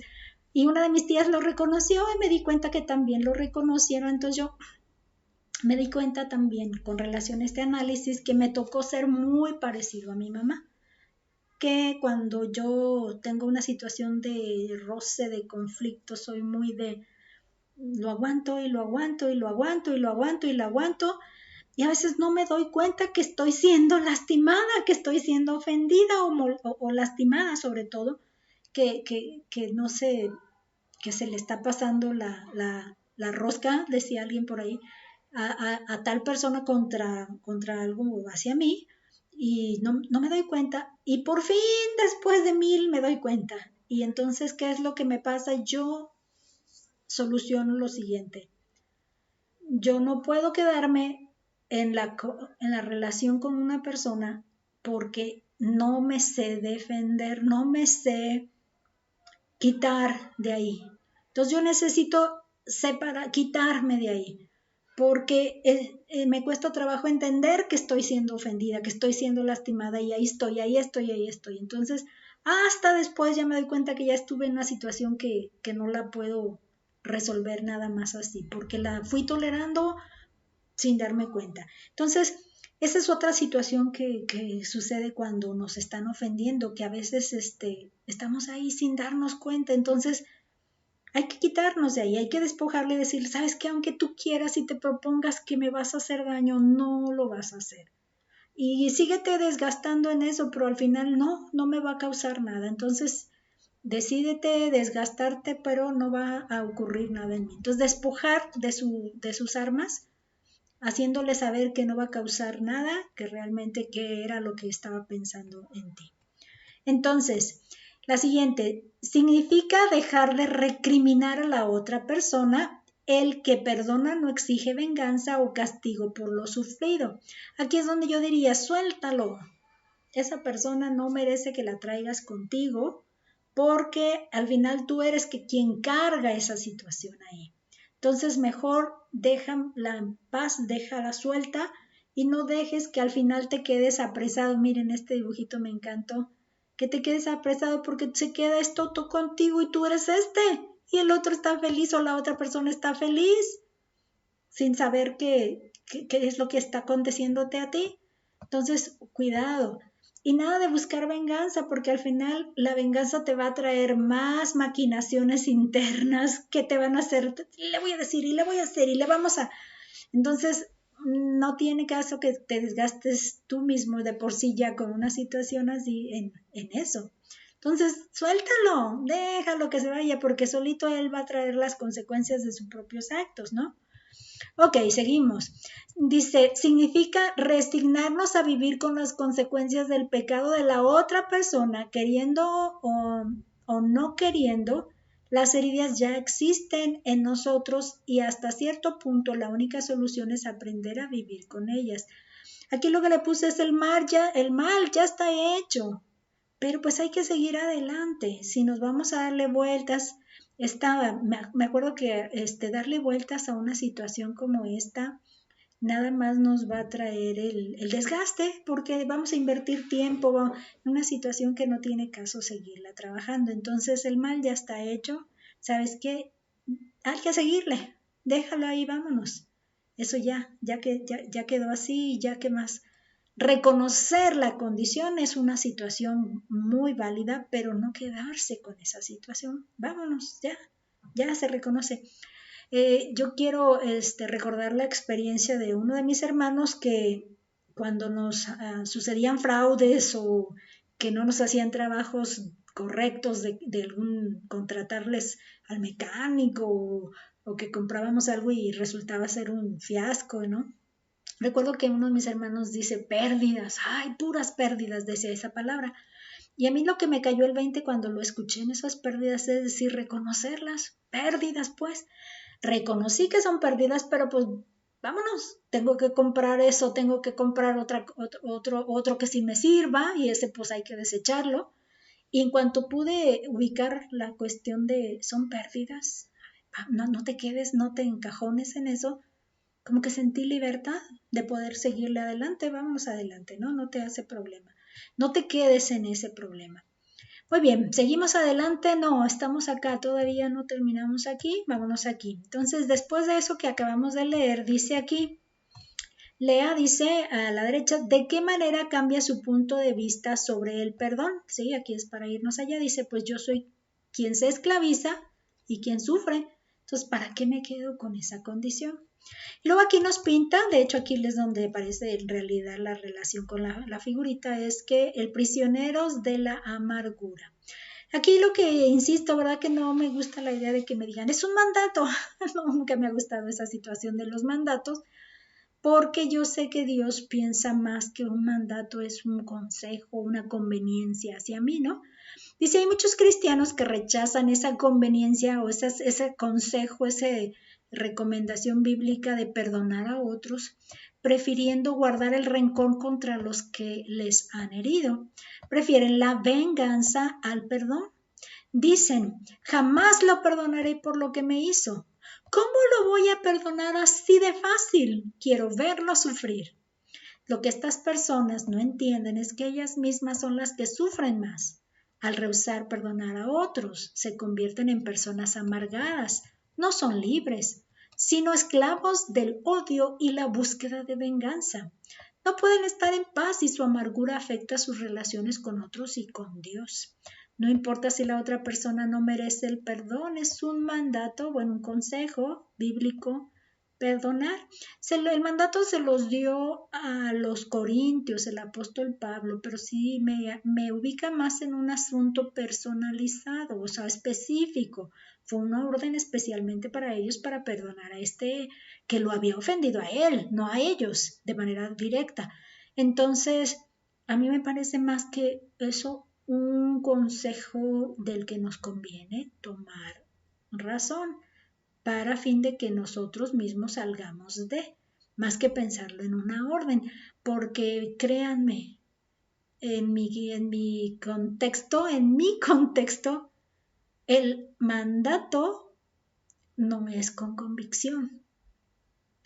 Y una de mis tías lo reconoció y me di cuenta que también lo reconocieron, entonces yo me di cuenta también con relación a este análisis que me tocó ser muy parecido a mi mamá, que cuando yo tengo una situación de roce, de conflicto, soy muy de lo aguanto y lo aguanto y lo aguanto y lo aguanto y lo aguanto y a veces no me doy cuenta que estoy siendo lastimada, que estoy siendo ofendida o lastimada sobre todo, que no sé, que se le está pasando la rosca, decía alguien por ahí, a tal persona contra algo hacia mí y no me doy cuenta y por fin después de 1000 me doy cuenta y entonces ¿qué es lo que me pasa? Yo soluciono lo siguiente, yo no puedo quedarme en la relación con una persona porque no me sé defender, no me sé quitar de ahí. Entonces yo necesito quitarme de ahí, porque me cuesta trabajo entender que estoy siendo ofendida, que estoy siendo lastimada y ahí estoy. Entonces, hasta después ya me doy cuenta que ya estuve en una situación que no la puedo resolver nada más así, porque la fui tolerando sin darme cuenta. Entonces, esa es otra situación que sucede cuando nos están ofendiendo, que a veces estamos ahí sin darnos cuenta. Entonces, hay que quitarnos de ahí, hay que despojarle y decir, sabes que aunque tú quieras y te propongas que me vas a hacer daño, no lo vas a hacer. Y síguete desgastando en eso, pero al final no me va a causar nada. Entonces, decídete desgastarte, pero no va a ocurrir nada en mí. Entonces, despojar de sus armas, haciéndole saber que no va a causar nada, que realmente qué era lo que estaba pensando en ti. Entonces, la siguiente, significa dejar de recriminar a la otra persona. El que perdona no exige venganza o castigo por lo sufrido. Aquí es donde yo diría, suéltalo. Esa persona no merece que la traigas contigo porque al final tú eres quien carga esa situación ahí. Entonces mejor déjala en paz, déjala suelta y no dejes que al final te quedes apresado. Miren, este dibujito me encantó. Que te quedes apresado porque se queda esto contigo y tú eres y el otro está feliz o la otra persona está feliz sin saber qué es lo que está aconteciéndote a ti. Entonces, cuidado. Y nada de buscar venganza, porque al final la venganza te va a traer más maquinaciones internas que te van a hacer, le voy a decir y le voy a hacer y le vamos a... Entonces, no tiene caso que te desgastes tú mismo de por sí ya con una situación así en eso. Entonces, suéltalo, déjalo que se vaya, porque solito él va a traer las consecuencias de sus propios actos, ¿no? Ok, seguimos. Dice, significa resignarnos a vivir con las consecuencias del pecado de la otra persona, queriendo o no queriendo. Las heridas ya existen en nosotros y hasta cierto punto la única solución es aprender a vivir con ellas. Aquí lo que le puse es el mal ya está hecho, pero pues hay que seguir adelante. Si nos vamos a darle vueltas, me acuerdo que darle vueltas a una situación como esta nada más nos va a traer el desgaste, porque vamos a invertir tiempo en una situación que no tiene caso seguirla trabajando. Entonces el mal ya está hecho. ¿Sabes qué? Hay que seguirle, déjalo ahí, vámonos. Eso ya quedó así, ya que más. Reconocer la condición es una situación muy válida, pero no quedarse con esa situación. Vámonos, ya se reconoce. Yo quiero recordar la experiencia de uno de mis hermanos que cuando nos sucedían fraudes o que no nos hacían trabajos correctos de algún contratarles al mecánico o que comprábamos algo y resultaba ser un fiasco, ¿no? Recuerdo que uno de mis hermanos dice pérdidas, ay, puras pérdidas, decía esa palabra. Y a mí lo que me cayó el 20 cuando lo escuché en esas pérdidas es decir, reconocerlas, pérdidas pues. Reconocí que son pérdidas, pero pues vámonos, tengo que comprar eso, tengo que comprar otro que sí me sirva y ese pues hay que desecharlo. Y en cuanto pude ubicar la cuestión de son pérdidas, no te quedes, no te encajones en eso, como que sentí libertad de poder seguirle adelante, vamos adelante, ¿no? No te hace problema. No te quedes en ese problema. Muy bien, seguimos adelante. No, estamos acá, todavía no terminamos aquí, vámonos aquí. Entonces, después de eso que acabamos de leer, dice aquí, Lea dice a la derecha, ¿de qué manera cambia su punto de vista sobre el perdón? Sí, aquí es para irnos allá. Dice, pues yo soy quien se esclaviza y quien sufre. Entonces, ¿para qué me quedo con esa condición? Y luego aquí nos pinta, de hecho aquí es donde aparece en realidad la relación con la figurita, es que el prisioneros de la amargura. Aquí lo que insisto, ¿verdad? Que no me gusta la idea de que me digan, es un mandato. No, nunca me ha gustado esa situación de los mandatos, porque yo sé que Dios piensa más que un mandato, es un consejo, una conveniencia hacia mí, ¿no? Dice, hay muchos cristianos que rechazan esa conveniencia o ese consejo, esa recomendación bíblica de perdonar a otros, prefiriendo guardar el rencor contra los que les han herido. Prefieren la venganza al perdón. Dicen, jamás lo perdonaré por lo que me hizo. ¿Cómo lo voy a perdonar así de fácil? Quiero verlo sufrir. Lo que estas personas no entienden es que ellas mismas son las que sufren más. Al rehusar perdonar a otros, se convierten en personas amargadas. No son libres, sino esclavos del odio y la búsqueda de venganza. No pueden estar en paz y su amargura afecta sus relaciones con otros y con Dios. No importa si la otra persona no merece el perdón, es un mandato, bueno, un consejo bíblico, perdonar. El mandato se los dio a los corintios, el apóstol Pablo, pero sí me ubica más en un asunto personalizado, o sea, específico. Fue una orden especialmente para ellos para perdonar a que lo había ofendido a él, no a ellos, de manera directa. Entonces, a mí me parece más que eso un consejo del que nos conviene tomar razón para fin de que nosotros mismos salgamos más que pensarlo en una orden, porque créanme, en mi contexto, el mandato no es con convicción.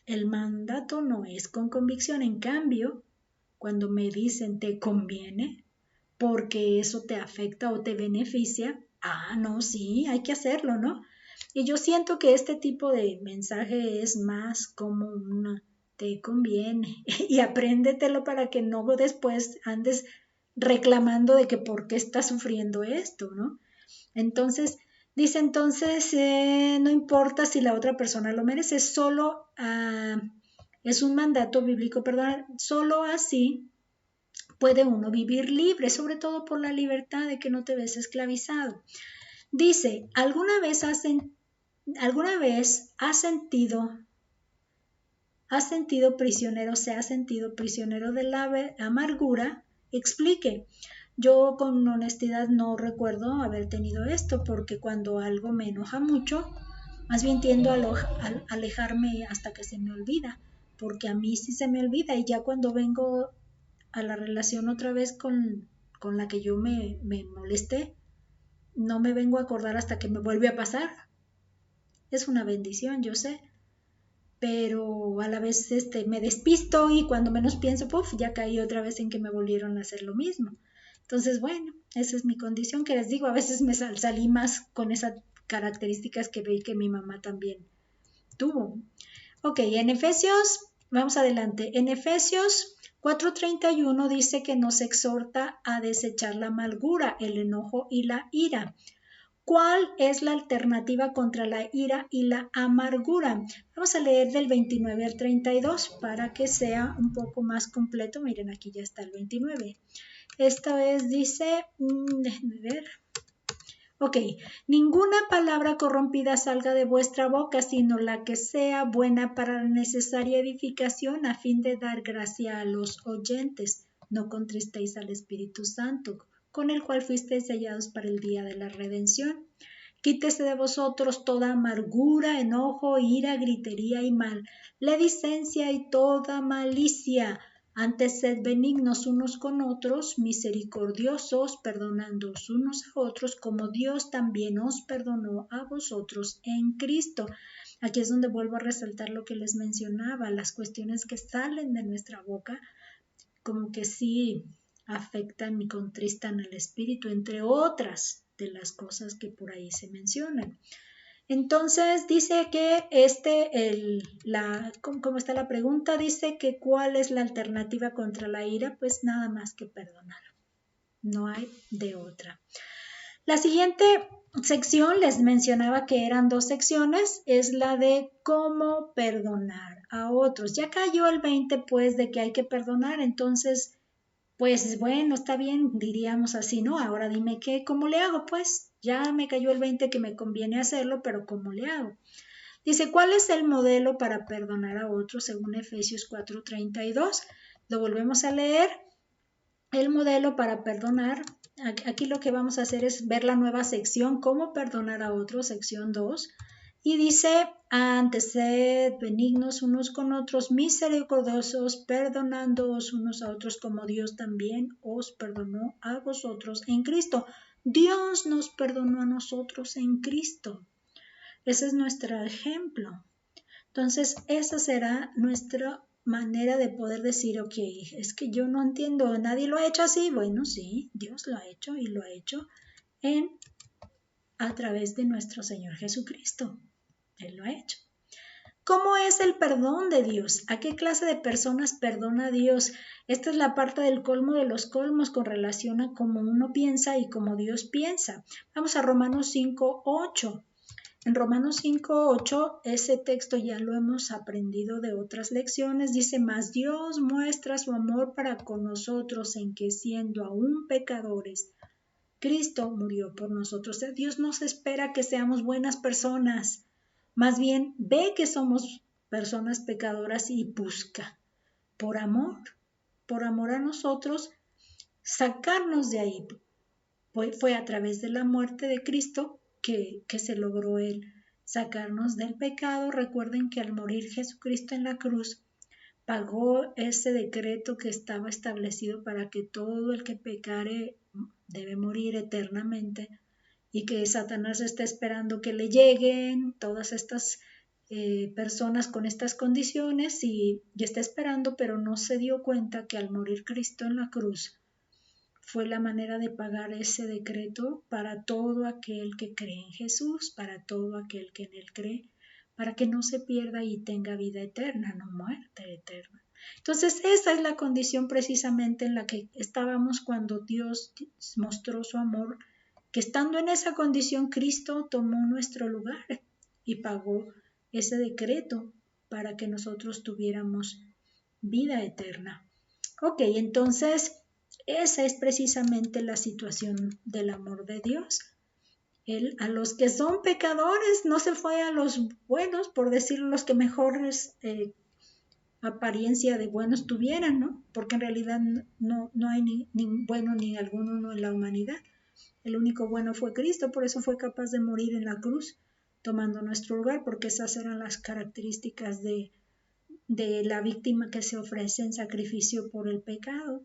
El mandato no es con convicción. En cambio, cuando me dicen te conviene, porque eso te afecta o te beneficia, no, sí, hay que hacerlo, ¿no? Y yo siento que este tipo de mensaje es más como una, te conviene y apréndetelo para que no después andes reclamando de que por qué estás sufriendo esto, ¿no? Entonces, dice entonces, no importa si la otra persona lo merece, solo es un mandato bíblico, perdón, solo así puede uno vivir libre, sobre todo por la libertad de que no te ves esclavizado. Dice, ¿alguna vez has sentido prisionero, se ha sentido prisionero de la amargura? Explique. Yo con honestidad no recuerdo haber tenido esto porque cuando algo me enoja mucho, más bien tiendo a alejarme hasta que se me olvida, porque a mí sí se me olvida y ya cuando vengo a la relación otra vez con la que yo me molesté, no me vengo a acordar hasta que me vuelve a pasar. Es una bendición, yo sé, pero a la vez me despisto y cuando menos pienso, puff, ya caí otra vez en que me volvieron a hacer lo mismo. Entonces, bueno, esa es mi condición que les digo, a veces me salí más con esas características que veí que mi mamá también tuvo. Ok, en Efesios, vamos adelante, en Efesios 4:31 dice que nos exhorta a desechar la amargura, el enojo y la ira. ¿Cuál es la alternativa contra la ira y la amargura? Vamos a leer del 29 al 32 para que sea un poco más completo. Miren, aquí ya está el 29. Esta vez dice, déjenme ver. Ok, ninguna palabra corrompida salga de vuestra boca, sino la que sea buena para la necesaria edificación a fin de dar gracia a los oyentes. No contristéis al Espíritu Santo, con el cual fuisteis sellados para el día de la redención. Quítese de vosotros toda amargura, enojo, ira, gritería y maledicencia y toda malicia. Antes sed benignos unos con otros, misericordiosos, perdonándoos unos a otros, como Dios también os perdonó a vosotros en Cristo. Aquí es donde vuelvo a resaltar lo que les mencionaba, las cuestiones que salen de nuestra boca, como que sí afectan y contristan al espíritu, entre otras de las cosas que por ahí se mencionan. Entonces dice que ¿cómo está la pregunta? Dice que ¿cuál es la alternativa contra la ira? Pues nada más que perdonar. No hay de otra. La siguiente sección, les mencionaba que eran 2 secciones, es la de cómo perdonar a otros. Ya cayó el 20 pues de que hay que perdonar, entonces pues bueno, está bien, diríamos así, ¿no? Ahora dime ¿cómo le hago? Pues ya me cayó el 20 que me conviene hacerlo, pero ¿cómo le hago? Dice, ¿cuál es el modelo para perdonar a otros según Efesios 4:32? Lo volvemos a leer. El modelo para perdonar, aquí lo que vamos a hacer es ver la nueva sección, cómo perdonar a otros, sección 2. Y dice, antes sed benignos unos con otros, misericordiosos, perdonándoos unos a otros como Dios también os perdonó a vosotros en Cristo. Dios nos perdonó a nosotros en Cristo. Ese es nuestro ejemplo. Entonces, esa será nuestra manera de poder decir, ok, es que yo no entiendo, nadie lo ha hecho así. Bueno, sí, Dios lo ha hecho y lo ha hecho a través de nuestro Señor Jesucristo. Él lo ha hecho. ¿Cómo es el perdón de Dios? ¿A qué clase de personas perdona Dios? Esta es la parte del colmo de los colmos con relación a cómo uno piensa y cómo Dios piensa. Vamos a Romanos 5:8. En Romanos 5:8, ese texto ya lo hemos aprendido de otras lecciones, dice, mas Dios muestra su amor para con nosotros en que siendo aún pecadores, Cristo murió por nosotros. Dios nos espera que seamos buenas personas, más bien ve que somos personas pecadoras y busca por amor a nosotros, sacarnos de ahí. Fue a través de la muerte de Cristo que se logró el sacarnos del pecado. Recuerden que al morir Jesucristo en la cruz, pagó ese decreto que estaba establecido para que todo el que pecare debe morir eternamente y que Satanás está esperando que le lleguen todas estas personas con estas condiciones y está esperando, pero no se dio cuenta que al morir Cristo en la cruz, fue la manera de pagar ese decreto para todo aquel que cree en Jesús, para todo aquel que en Él cree, para que no se pierda y tenga vida eterna, no muerte eterna. Entonces, esa es la condición precisamente en la que estábamos cuando Dios mostró su amor, que estando en esa condición, Cristo tomó nuestro lugar y pagó ese decreto para que nosotros tuviéramos vida eterna. Ok, entonces esa es precisamente la situación del amor de Dios. Él a los que son pecadores no se fue a los buenos, por decir los que mejores apariencia de buenos tuvieran, ¿no? Porque en realidad no hay ni bueno ni alguno en la humanidad. El único bueno fue Cristo, por eso fue capaz de morir en la cruz, tomando nuestro lugar, porque esas eran las características de la víctima que se ofrece en sacrificio por el pecado,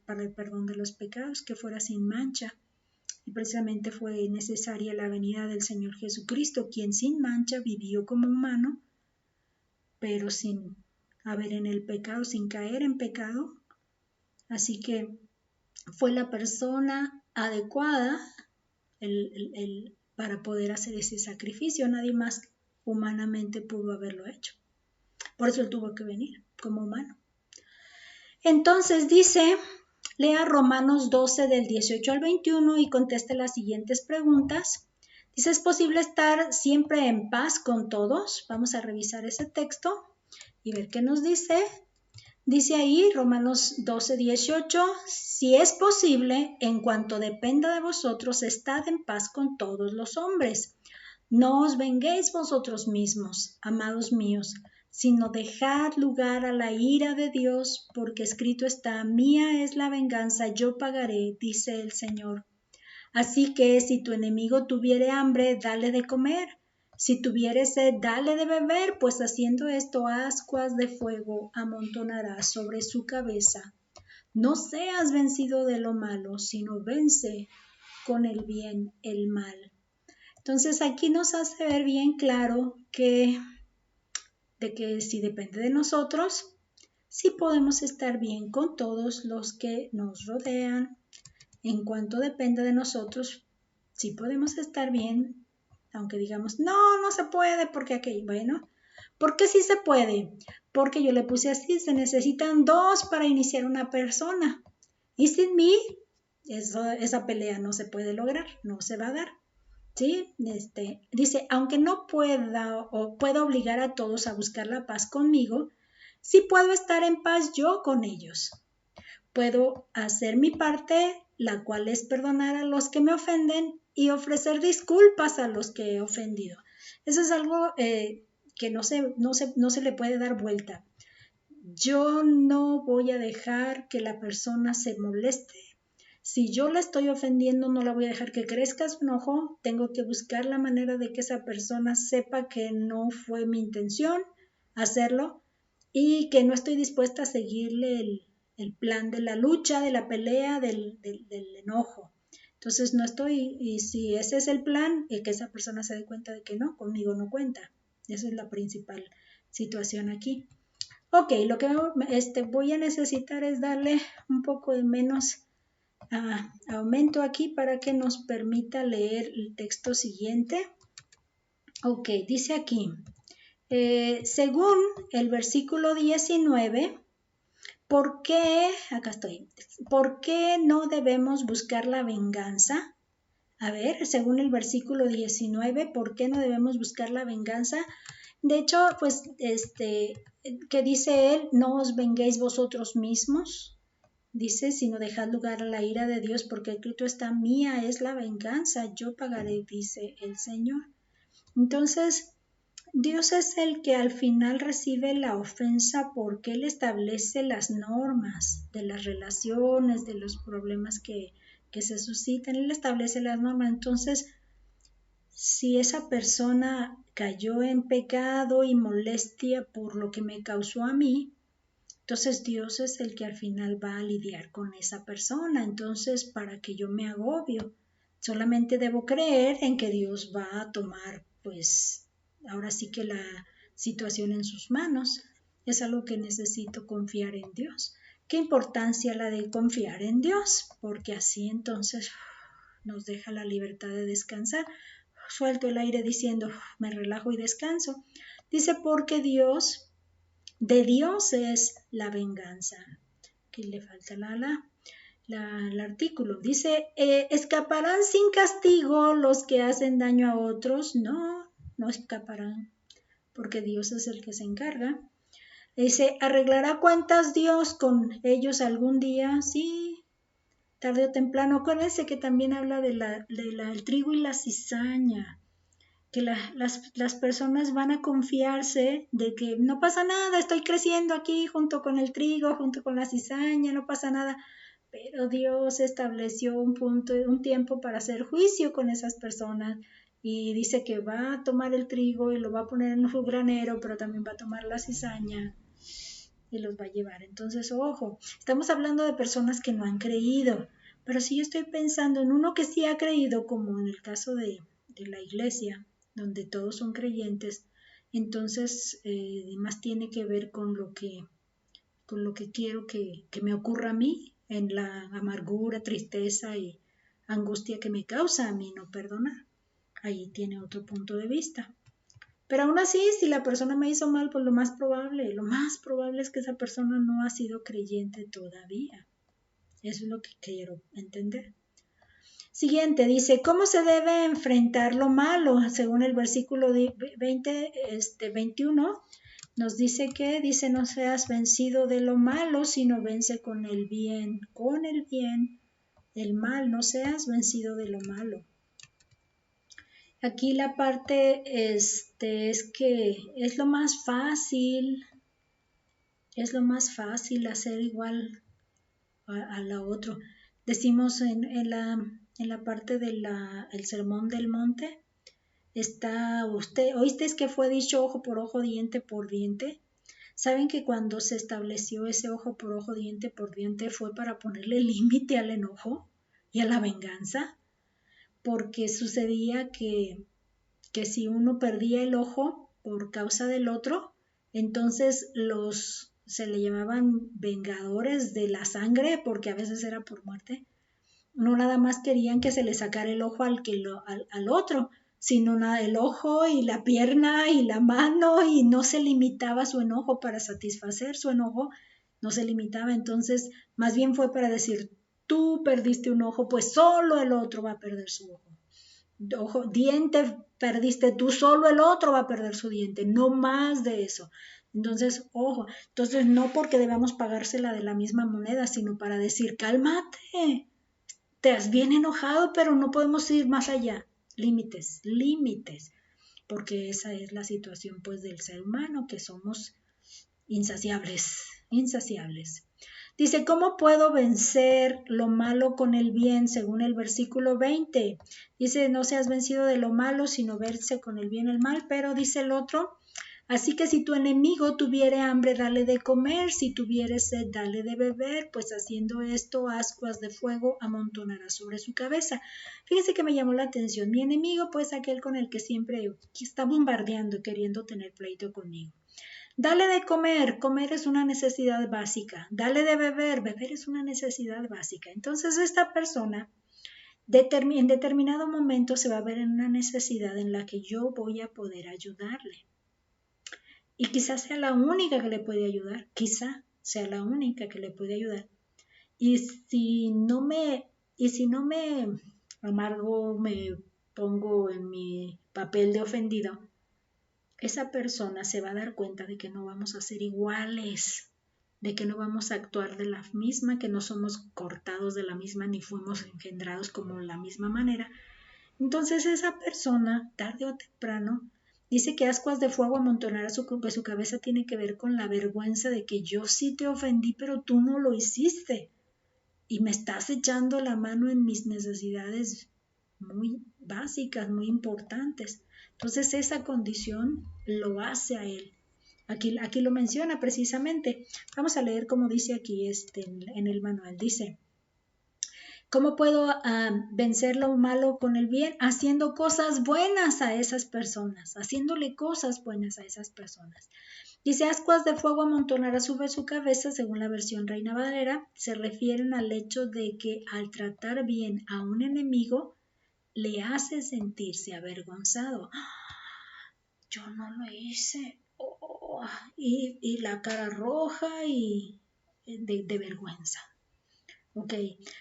para el perdón de los pecados, que fuera sin mancha. Y precisamente fue necesaria la venida del Señor Jesucristo, quien sin mancha vivió como humano, pero sin haber en el pecado, sin caer en pecado. Así que fue la persona adecuada para poder hacer ese sacrificio. Nadie más humanamente pudo haberlo hecho. Por eso él tuvo que venir como humano. Entonces dice, lea Romanos 12 del 18 al 21 y conteste las siguientes preguntas. Dice, ¿es posible estar siempre en paz con todos? Vamos a revisar ese texto y ver qué nos dice. Dice ahí, Romanos 12, 18, si es posible, en cuanto dependa de vosotros, estad en paz con todos los hombres. No os venguéis vosotros mismos, amados míos, sino dejad lugar a la ira de Dios, porque escrito está, mía es la venganza, yo pagaré, dice el Señor. Así que si tu enemigo tuviere hambre, dale de comer. Si tuviere sed, dale de beber, pues haciendo esto, ascuas de fuego amontonarás sobre su cabeza. No seas vencido de lo malo, sino vence con el bien el mal. Entonces aquí nos hace ver bien claro de que si depende de nosotros, sí podemos estar bien con todos los que nos rodean. En cuanto depende de nosotros, sí podemos estar bien, aunque digamos, no se puede porque aquello, bueno, ¿por qué sí se puede? Porque yo le puse así, se necesitan dos para iniciar una persona. Y sin mí, esa pelea no se puede lograr, no se va a dar. ¿Sí? Dice, aunque no pueda obligar a todos a buscar la paz conmigo, sí puedo estar en paz yo con ellos. Puedo hacer mi parte, la cual es perdonar a los que me ofenden y ofrecer disculpas a los que he ofendido. Eso es algo que no se le puede dar vuelta. Yo no voy a dejar que la persona se moleste. Si yo la estoy ofendiendo, no la voy a dejar que crezca su enojo. Tengo que buscar la manera de que esa persona sepa que no fue mi intención hacerlo y que no estoy dispuesta a seguirle el plan de la lucha, de la pelea, del enojo. Entonces no estoy, y si ese es el plan, que esa persona se dé cuenta de que no, conmigo no cuenta. Esa es la principal situación aquí. Ok, lo que voy a necesitar es darle un poco de menos aumento aquí para que nos permita leer el texto siguiente. Ok, dice aquí, según el versículo 19, ¿por qué no debemos buscar la venganza? A ver, según el versículo 19, ¿por qué no debemos buscar la venganza? De hecho, pues, que dice él, no os venguéis vosotros mismos. Dice, sino dejad lugar a la ira de Dios, porque escrito está, mía es la venganza, yo pagaré, dice el Señor. Entonces, Dios es el que al final recibe la ofensa porque Él establece las normas de las relaciones, de los problemas que se suscitan. Él establece las normas. Entonces, si esa persona cayó en pecado y molestia por lo que me causó a mí, entonces Dios es el que al final va a lidiar con esa persona. Entonces, ¿para qué yo me agobio? Solamente debo creer en que Dios va a tomar, pues, ahora sí que la situación en sus manos. Es algo que necesito confiar en Dios. qué importancia la de confiar en Dios, porque así entonces nos deja la libertad de descansar. Suelto el aire diciendo, me relajo y descanso. Dice, porque de Dios es la venganza. Aquí le falta el artículo. Dice, ¿escaparán sin castigo los que hacen daño a otros? No, no escaparán, porque Dios es el que se encarga. Dice, ¿arreglará cuentas Dios con ellos algún día? Sí, tarde o temprano. Acuérdense que también habla del trigo y la cizaña, que las personas van a confiarse de que no pasa nada, estoy creciendo aquí junto con el trigo, junto con la cizaña, no pasa nada. Pero Dios estableció un tiempo para hacer juicio con esas personas y dice que va a tomar el trigo y lo va a poner en su granero, pero también va a tomar la cizaña y los va a llevar. Entonces, ojo, estamos hablando de personas que no han creído, pero si yo estoy pensando en uno que sí ha creído, como en el caso de la iglesia, donde todos son creyentes, entonces más tiene que ver con lo que quiero que me ocurra a mí, en la amargura, tristeza y angustia que me causa a mí no perdonar. Ahí tiene otro punto de vista. Pero aún así, si la persona me hizo mal, pues lo más probable es que esa persona no ha sido creyente todavía. Eso es lo que quiero entender. Siguiente, dice, ¿cómo se debe enfrentar lo malo? Según el versículo 21, nos dice que, no seas vencido de lo malo, sino vence con el bien, el mal, no seas vencido de lo malo. Aquí la parte es que es lo más fácil hacer igual a la otra. Decimos en la parte del sermón del monte, ¿oísteis que fue dicho ojo por ojo, diente por diente? ¿Saben que cuando se estableció ese ojo por ojo, diente por diente fue para ponerle límite al enojo y a la venganza? Porque sucedía que si uno perdía el ojo por causa del otro, entonces se le llamaban vengadores de la sangre, porque a veces era por muerte. No nada más querían que se le sacara el ojo al otro, sino el ojo y la pierna y la mano, y no se limitaba su enojo para satisfacer su enojo, no se limitaba. Entonces, más bien fue para decir, tú perdiste un ojo, pues solo el otro va a perder su ojo. Diente perdiste tú, solo el otro va a perder su diente, no más de eso. Entonces, ojo, no porque debamos pagársela de la misma moneda, sino para decir, cálmate, te has bien enojado, pero no podemos ir más allá. Límites, porque esa es la situación pues del ser humano, que somos insaciables. Dice, ¿cómo puedo vencer lo malo con el bien? Según el versículo 20. Dice, no seas vencido de lo malo, sino vence con el bien el mal. Pero dice el otro, así que si tu enemigo tuviere hambre, dale de comer, si tuviere sed, dale de beber, pues haciendo esto, ascuas de fuego amontonará sobre su cabeza. Fíjense que me llamó la atención. Mi enemigo, pues aquel con el que siempre está bombardeando, queriendo tener pleito conmigo. Dale de comer es una necesidad básica. Dale de beber es una necesidad básica. Entonces esta persona en determinado momento se va a ver en una necesidad en la que yo voy a poder ayudarle. Y quizás sea la única que le puede ayudar, Y si no me amargo, me pongo en mi papel de ofendido, esa persona se va a dar cuenta de que no vamos a ser iguales, de que no vamos a actuar de la misma, que no somos cortados de la misma, ni fuimos engendrados como la misma manera. Entonces esa persona, tarde o temprano, dice que ascuas de fuego amontonará su cabeza, tiene que ver con la vergüenza de que yo sí te ofendí, pero tú no lo hiciste. Y me estás echando la mano en mis necesidades muy básicas, muy importantes. Entonces esa condición lo hace a él. Aquí lo menciona precisamente. Vamos a leer como dice aquí en el manual. Dice, ¿cómo puedo vencer lo malo con el bien? Haciendo cosas buenas a esas personas, haciéndole cosas buenas a esas personas. Dice, ascuas de fuego amontonará sobre su cabeza, según la versión Reina Valera, se refieren al hecho de que al tratar bien a un enemigo, le hace sentirse avergonzado. Yo no lo hice. Y la cara roja y de vergüenza. Ok,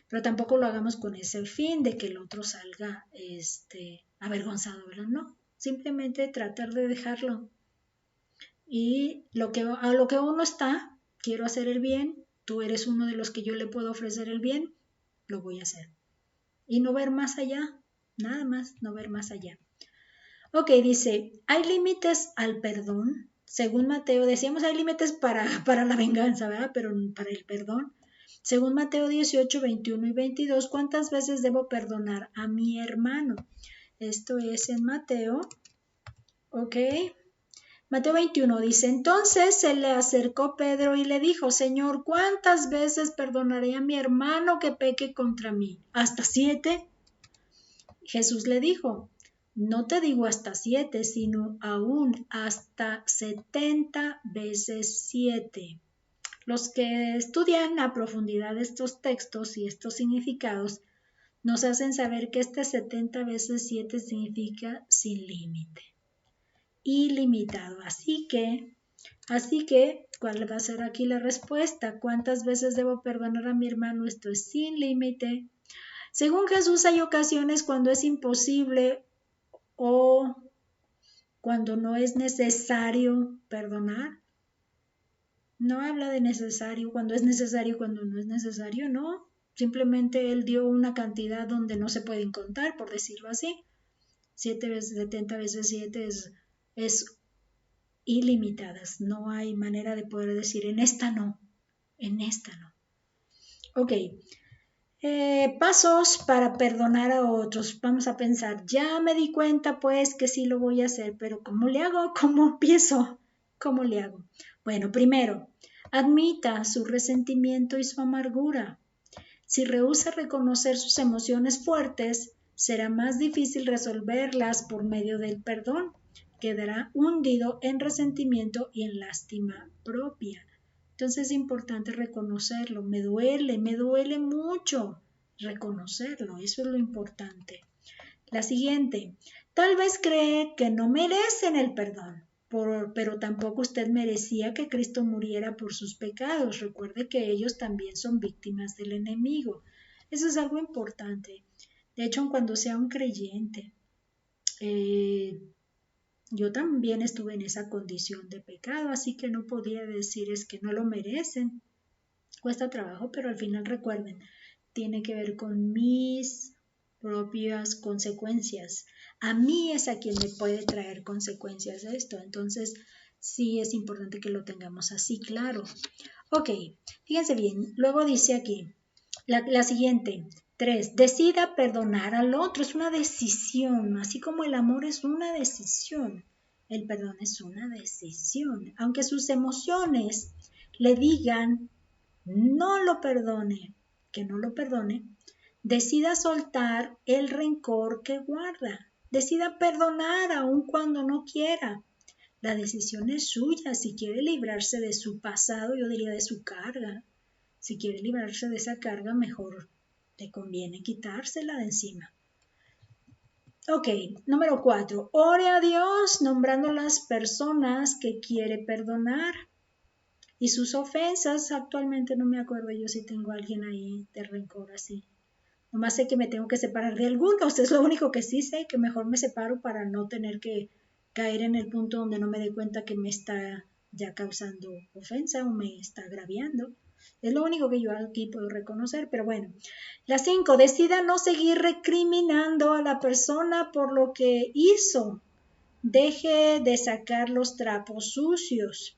pero tampoco lo hagamos con ese fin de que el otro salga avergonzado, ¿verdad? No, simplemente tratar de dejarlo. Y a lo que uno está, quiero hacer el bien, tú eres uno de los que yo le puedo ofrecer el bien, lo voy a hacer. Y no ver más allá, nada más, no ver más allá. Ok, dice, ¿hay límites al perdón? Según Mateo, decíamos hay límites para la venganza, ¿verdad? Pero para el perdón. Según Mateo 18, 21 y 22, ¿cuántas veces debo perdonar a mi hermano? Esto es en Mateo, ok. Mateo 21 dice, entonces se le acercó Pedro y le dijo, Señor, ¿cuántas veces perdonaré a mi hermano que peque contra mí? ¿Hasta 7? Jesús le dijo, no te digo hasta 7, sino aún hasta 70 veces 7. Los que estudian a profundidad estos textos y estos significados nos hacen saber que este 70 veces 7 significa sin límite, ilimitado. Así que, ¿cuál va a ser aquí la respuesta? ¿Cuántas veces debo perdonar a mi hermano? Esto es sin límite. Según Jesús, hay ocasiones cuando es imposible o cuando no es necesario perdonar. No habla de necesario, cuando es necesario, cuando no es necesario, no. Simplemente él dio una cantidad donde no se pueden contar, por decirlo así. 7 veces 70 veces 7 es ilimitadas. No hay manera de poder decir en esta no, en esta no. Ok. Pasos para perdonar a otros. Vamos a pensar, ya me di cuenta pues que sí lo voy a hacer, pero ¿cómo le hago? ¿Cómo empiezo? ¿Cómo le hago? Bueno, primero, admita su resentimiento y su amargura. Si rehúsa reconocer sus emociones fuertes, será más difícil resolverlas por medio del perdón. Quedará hundido en resentimiento y en lástima propia. Entonces es importante reconocerlo. Me duele mucho reconocerlo. Eso es lo importante. La siguiente, tal vez cree que no merecen el perdón, pero tampoco usted merecía que Cristo muriera por sus pecados. Recuerde que ellos también son víctimas del enemigo. Eso es algo importante. De hecho, cuando sea un creyente, yo también estuve en esa condición de pecado, así que no podía decir es que no lo merecen. Cuesta trabajo, pero al final recuerden, tiene que ver con mis propias consecuencias. A mí es a quien me puede traer consecuencias de esto. Entonces, sí es importante que lo tengamos así claro. Ok, fíjense bien. Luego dice aquí, la siguiente, 3, decida perdonar al otro. Es una decisión, así como el amor es una decisión. El perdón es una decisión. Aunque sus emociones le digan no lo perdone, que no lo perdone, decida soltar el rencor que guarda, decida perdonar aun cuando no quiera. La decisión es suya, si quiere librarse de su pasado, yo diría de su carga. Si quiere librarse de esa carga, mejor le conviene quitársela de encima. Ok, número 4. Ore a Dios nombrando las personas que quiere perdonar. Y sus ofensas, actualmente no me acuerdo yo si tengo a alguien ahí de rencor así. Nomás sé que me tengo que separar de algunos, es lo único que sí sé, que mejor me separo para no tener que caer en el punto donde no me dé cuenta que me está ya causando ofensa o me está agraviando. Es lo único que yo aquí puedo reconocer, pero bueno. La 5, decida no seguir recriminando a la persona por lo que hizo. Deje de sacar los trapos sucios.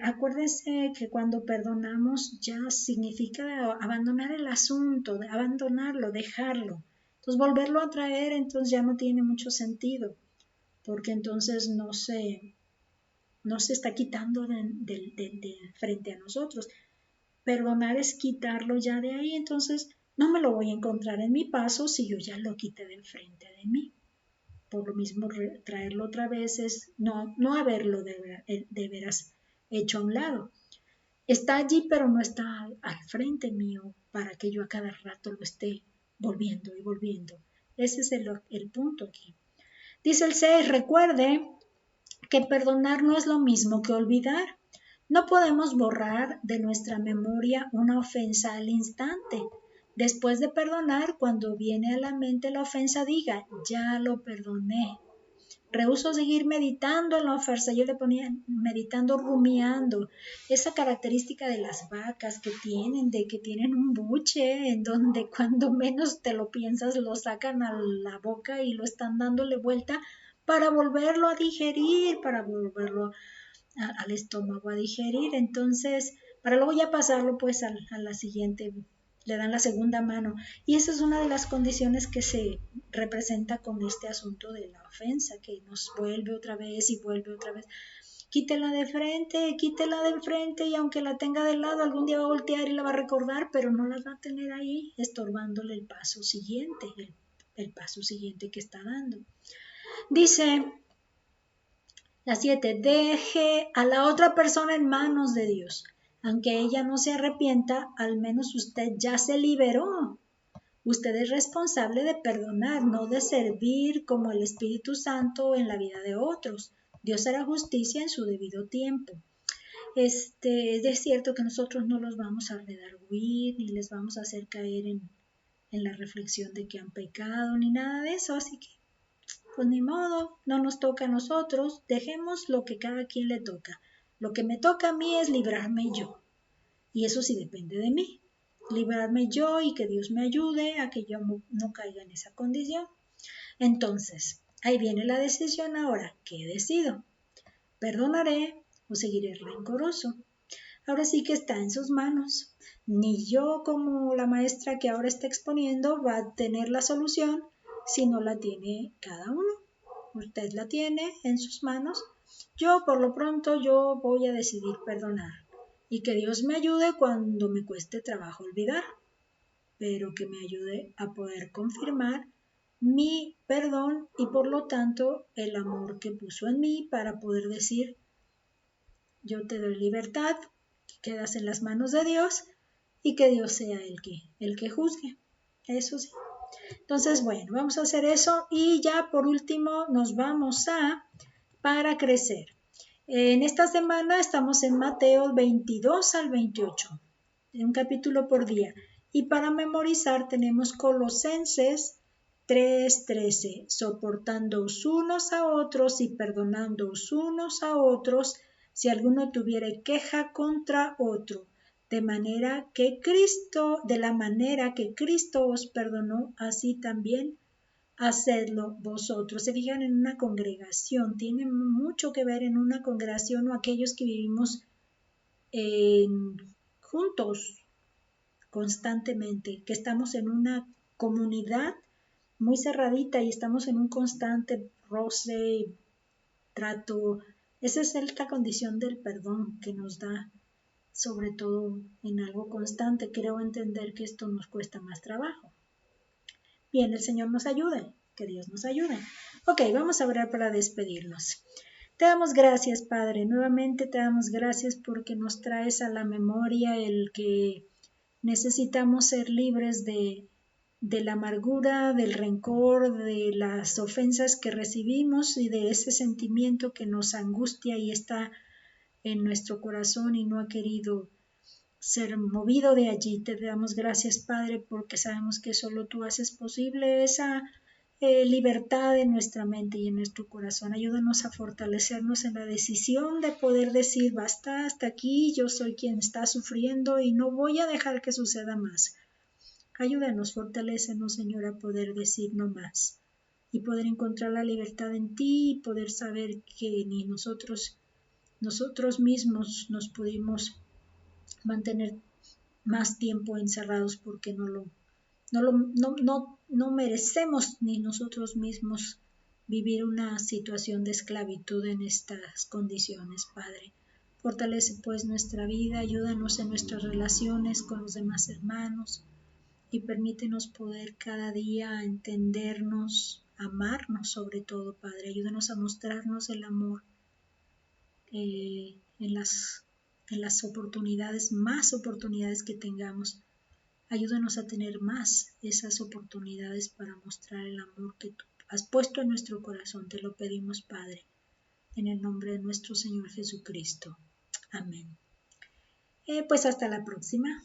Acuérdense que cuando perdonamos ya significa abandonar el asunto, abandonarlo, dejarlo. Entonces volverlo a traer entonces ya no tiene mucho sentido, porque entonces no se está quitando de frente a nosotros. Perdonar es quitarlo ya de ahí, entonces no me lo voy a encontrar en mi paso si yo ya lo quité de frente de mí. por lo mismo traerlo otra vez es no haberlo de veras hecho a un lado. Está allí, pero no está al frente mío para que yo a cada rato lo esté volviendo y volviendo. Ese es el punto aquí. Dice el 6, recuerde que perdonar no es lo mismo que olvidar. No podemos borrar de nuestra memoria una ofensa al instante. Después de perdonar, cuando viene a la mente la ofensa, diga, ya lo perdoné. Rehúso seguir meditando en la ofensa. Yo le ponía meditando, rumiando. Esa característica de las vacas de que tienen un buche en donde cuando menos te lo piensas lo sacan a la boca y lo están dándole vuelta para volverlo a digerir, para volverlo al estómago a digerir. Entonces, para luego ya pasarlo pues a la siguiente, le dan la segunda mano. Y esa es una de las condiciones que se representa con este asunto de la ofensa, que nos vuelve otra vez y vuelve otra vez. Quítela de frente y aunque la tenga de lado, algún día va a voltear y la va a recordar, pero no la va a tener ahí estorbándole el paso siguiente, el paso siguiente que está dando. Dice la 7, deje a la otra persona en manos de Dios. Aunque ella no se arrepienta, al menos usted ya se liberó. Usted es responsable de perdonar, no de servir como el Espíritu Santo en la vida de otros. Dios hará justicia en su debido tiempo. Es cierto que nosotros no los vamos a redarguir ni les vamos a hacer caer en la reflexión de que han pecado ni nada de eso, así que pues ni modo, no nos toca a nosotros, dejemos lo que cada quien le toca. Lo que me toca a mí es librarme yo, y eso sí depende de mí, librarme yo y que Dios me ayude a que yo no caiga en esa condición. Entonces, ahí viene la decisión ahora, ¿qué decido? ¿Perdonaré o seguiré rencoroso? Ahora sí que está en sus manos. Ni yo como la maestra que ahora está exponiendo va a tener la solución si no la tiene cada uno. Usted la tiene en sus manos. Yo por lo pronto yo voy a decidir perdonar y que Dios me ayude cuando me cueste trabajo olvidar, pero que me ayude a poder confirmar mi perdón y por lo tanto el amor que puso en mí para poder decir yo te doy libertad, quedas en las manos de Dios y que Dios sea el que juzgue. Eso sí. Entonces, bueno, vamos a hacer eso y ya por último nos vamos para crecer. En esta semana estamos en Mateo 22 al 28, un capítulo por día. Y para memorizar tenemos Colosenses 3:13, soportándoos unos a otros y perdonándoos unos a otros si alguno tuviere queja contra otro, de la manera que Cristo os perdonó, así también hacedlo vosotros. Se fijan en una congregación, tiene mucho que ver en una congregación o aquellos que vivimos juntos constantemente, que estamos en una comunidad muy cerradita y estamos en un constante roce, trato. Esa es esta condición del perdón que nos da, sobre todo en algo constante. Creo entender que esto nos cuesta más trabajo. Bien, el Señor nos ayude, que Dios nos ayude. Ok, vamos a orar para despedirnos. Te damos gracias, Padre. Nuevamente te damos gracias porque nos traes a la memoria el que necesitamos ser libres de la amargura, del rencor, de las ofensas que recibimos y de ese sentimiento que nos angustia y está en nuestro corazón y no ha querido ser movido de allí. Te damos gracias, Padre, porque sabemos que solo tú haces posible esa libertad en nuestra mente y en nuestro corazón. Ayúdanos a fortalecernos en la decisión de poder decir, basta, hasta aquí, yo soy quien está sufriendo y no voy a dejar que suceda más. Ayúdanos, fortalécenos, Señor, a poder decir no más y poder encontrar la libertad en ti y poder saber que ni nosotros mismos nos pudimos mantener más tiempo encerrados porque no merecemos ni nosotros mismos vivir una situación de esclavitud en estas condiciones, Padre. Fortalece pues nuestra vida, ayúdanos en nuestras relaciones con los demás hermanos y permítenos poder cada día entendernos, amarnos sobre todo, Padre. Ayúdanos a mostrarnos el amor en las oportunidades, más oportunidades que tengamos. Ayúdanos a tener más esas oportunidades para mostrar el amor que tú has puesto en nuestro corazón. Te lo pedimos, Padre, en el nombre de nuestro Señor Jesucristo. Amén. Pues hasta la próxima.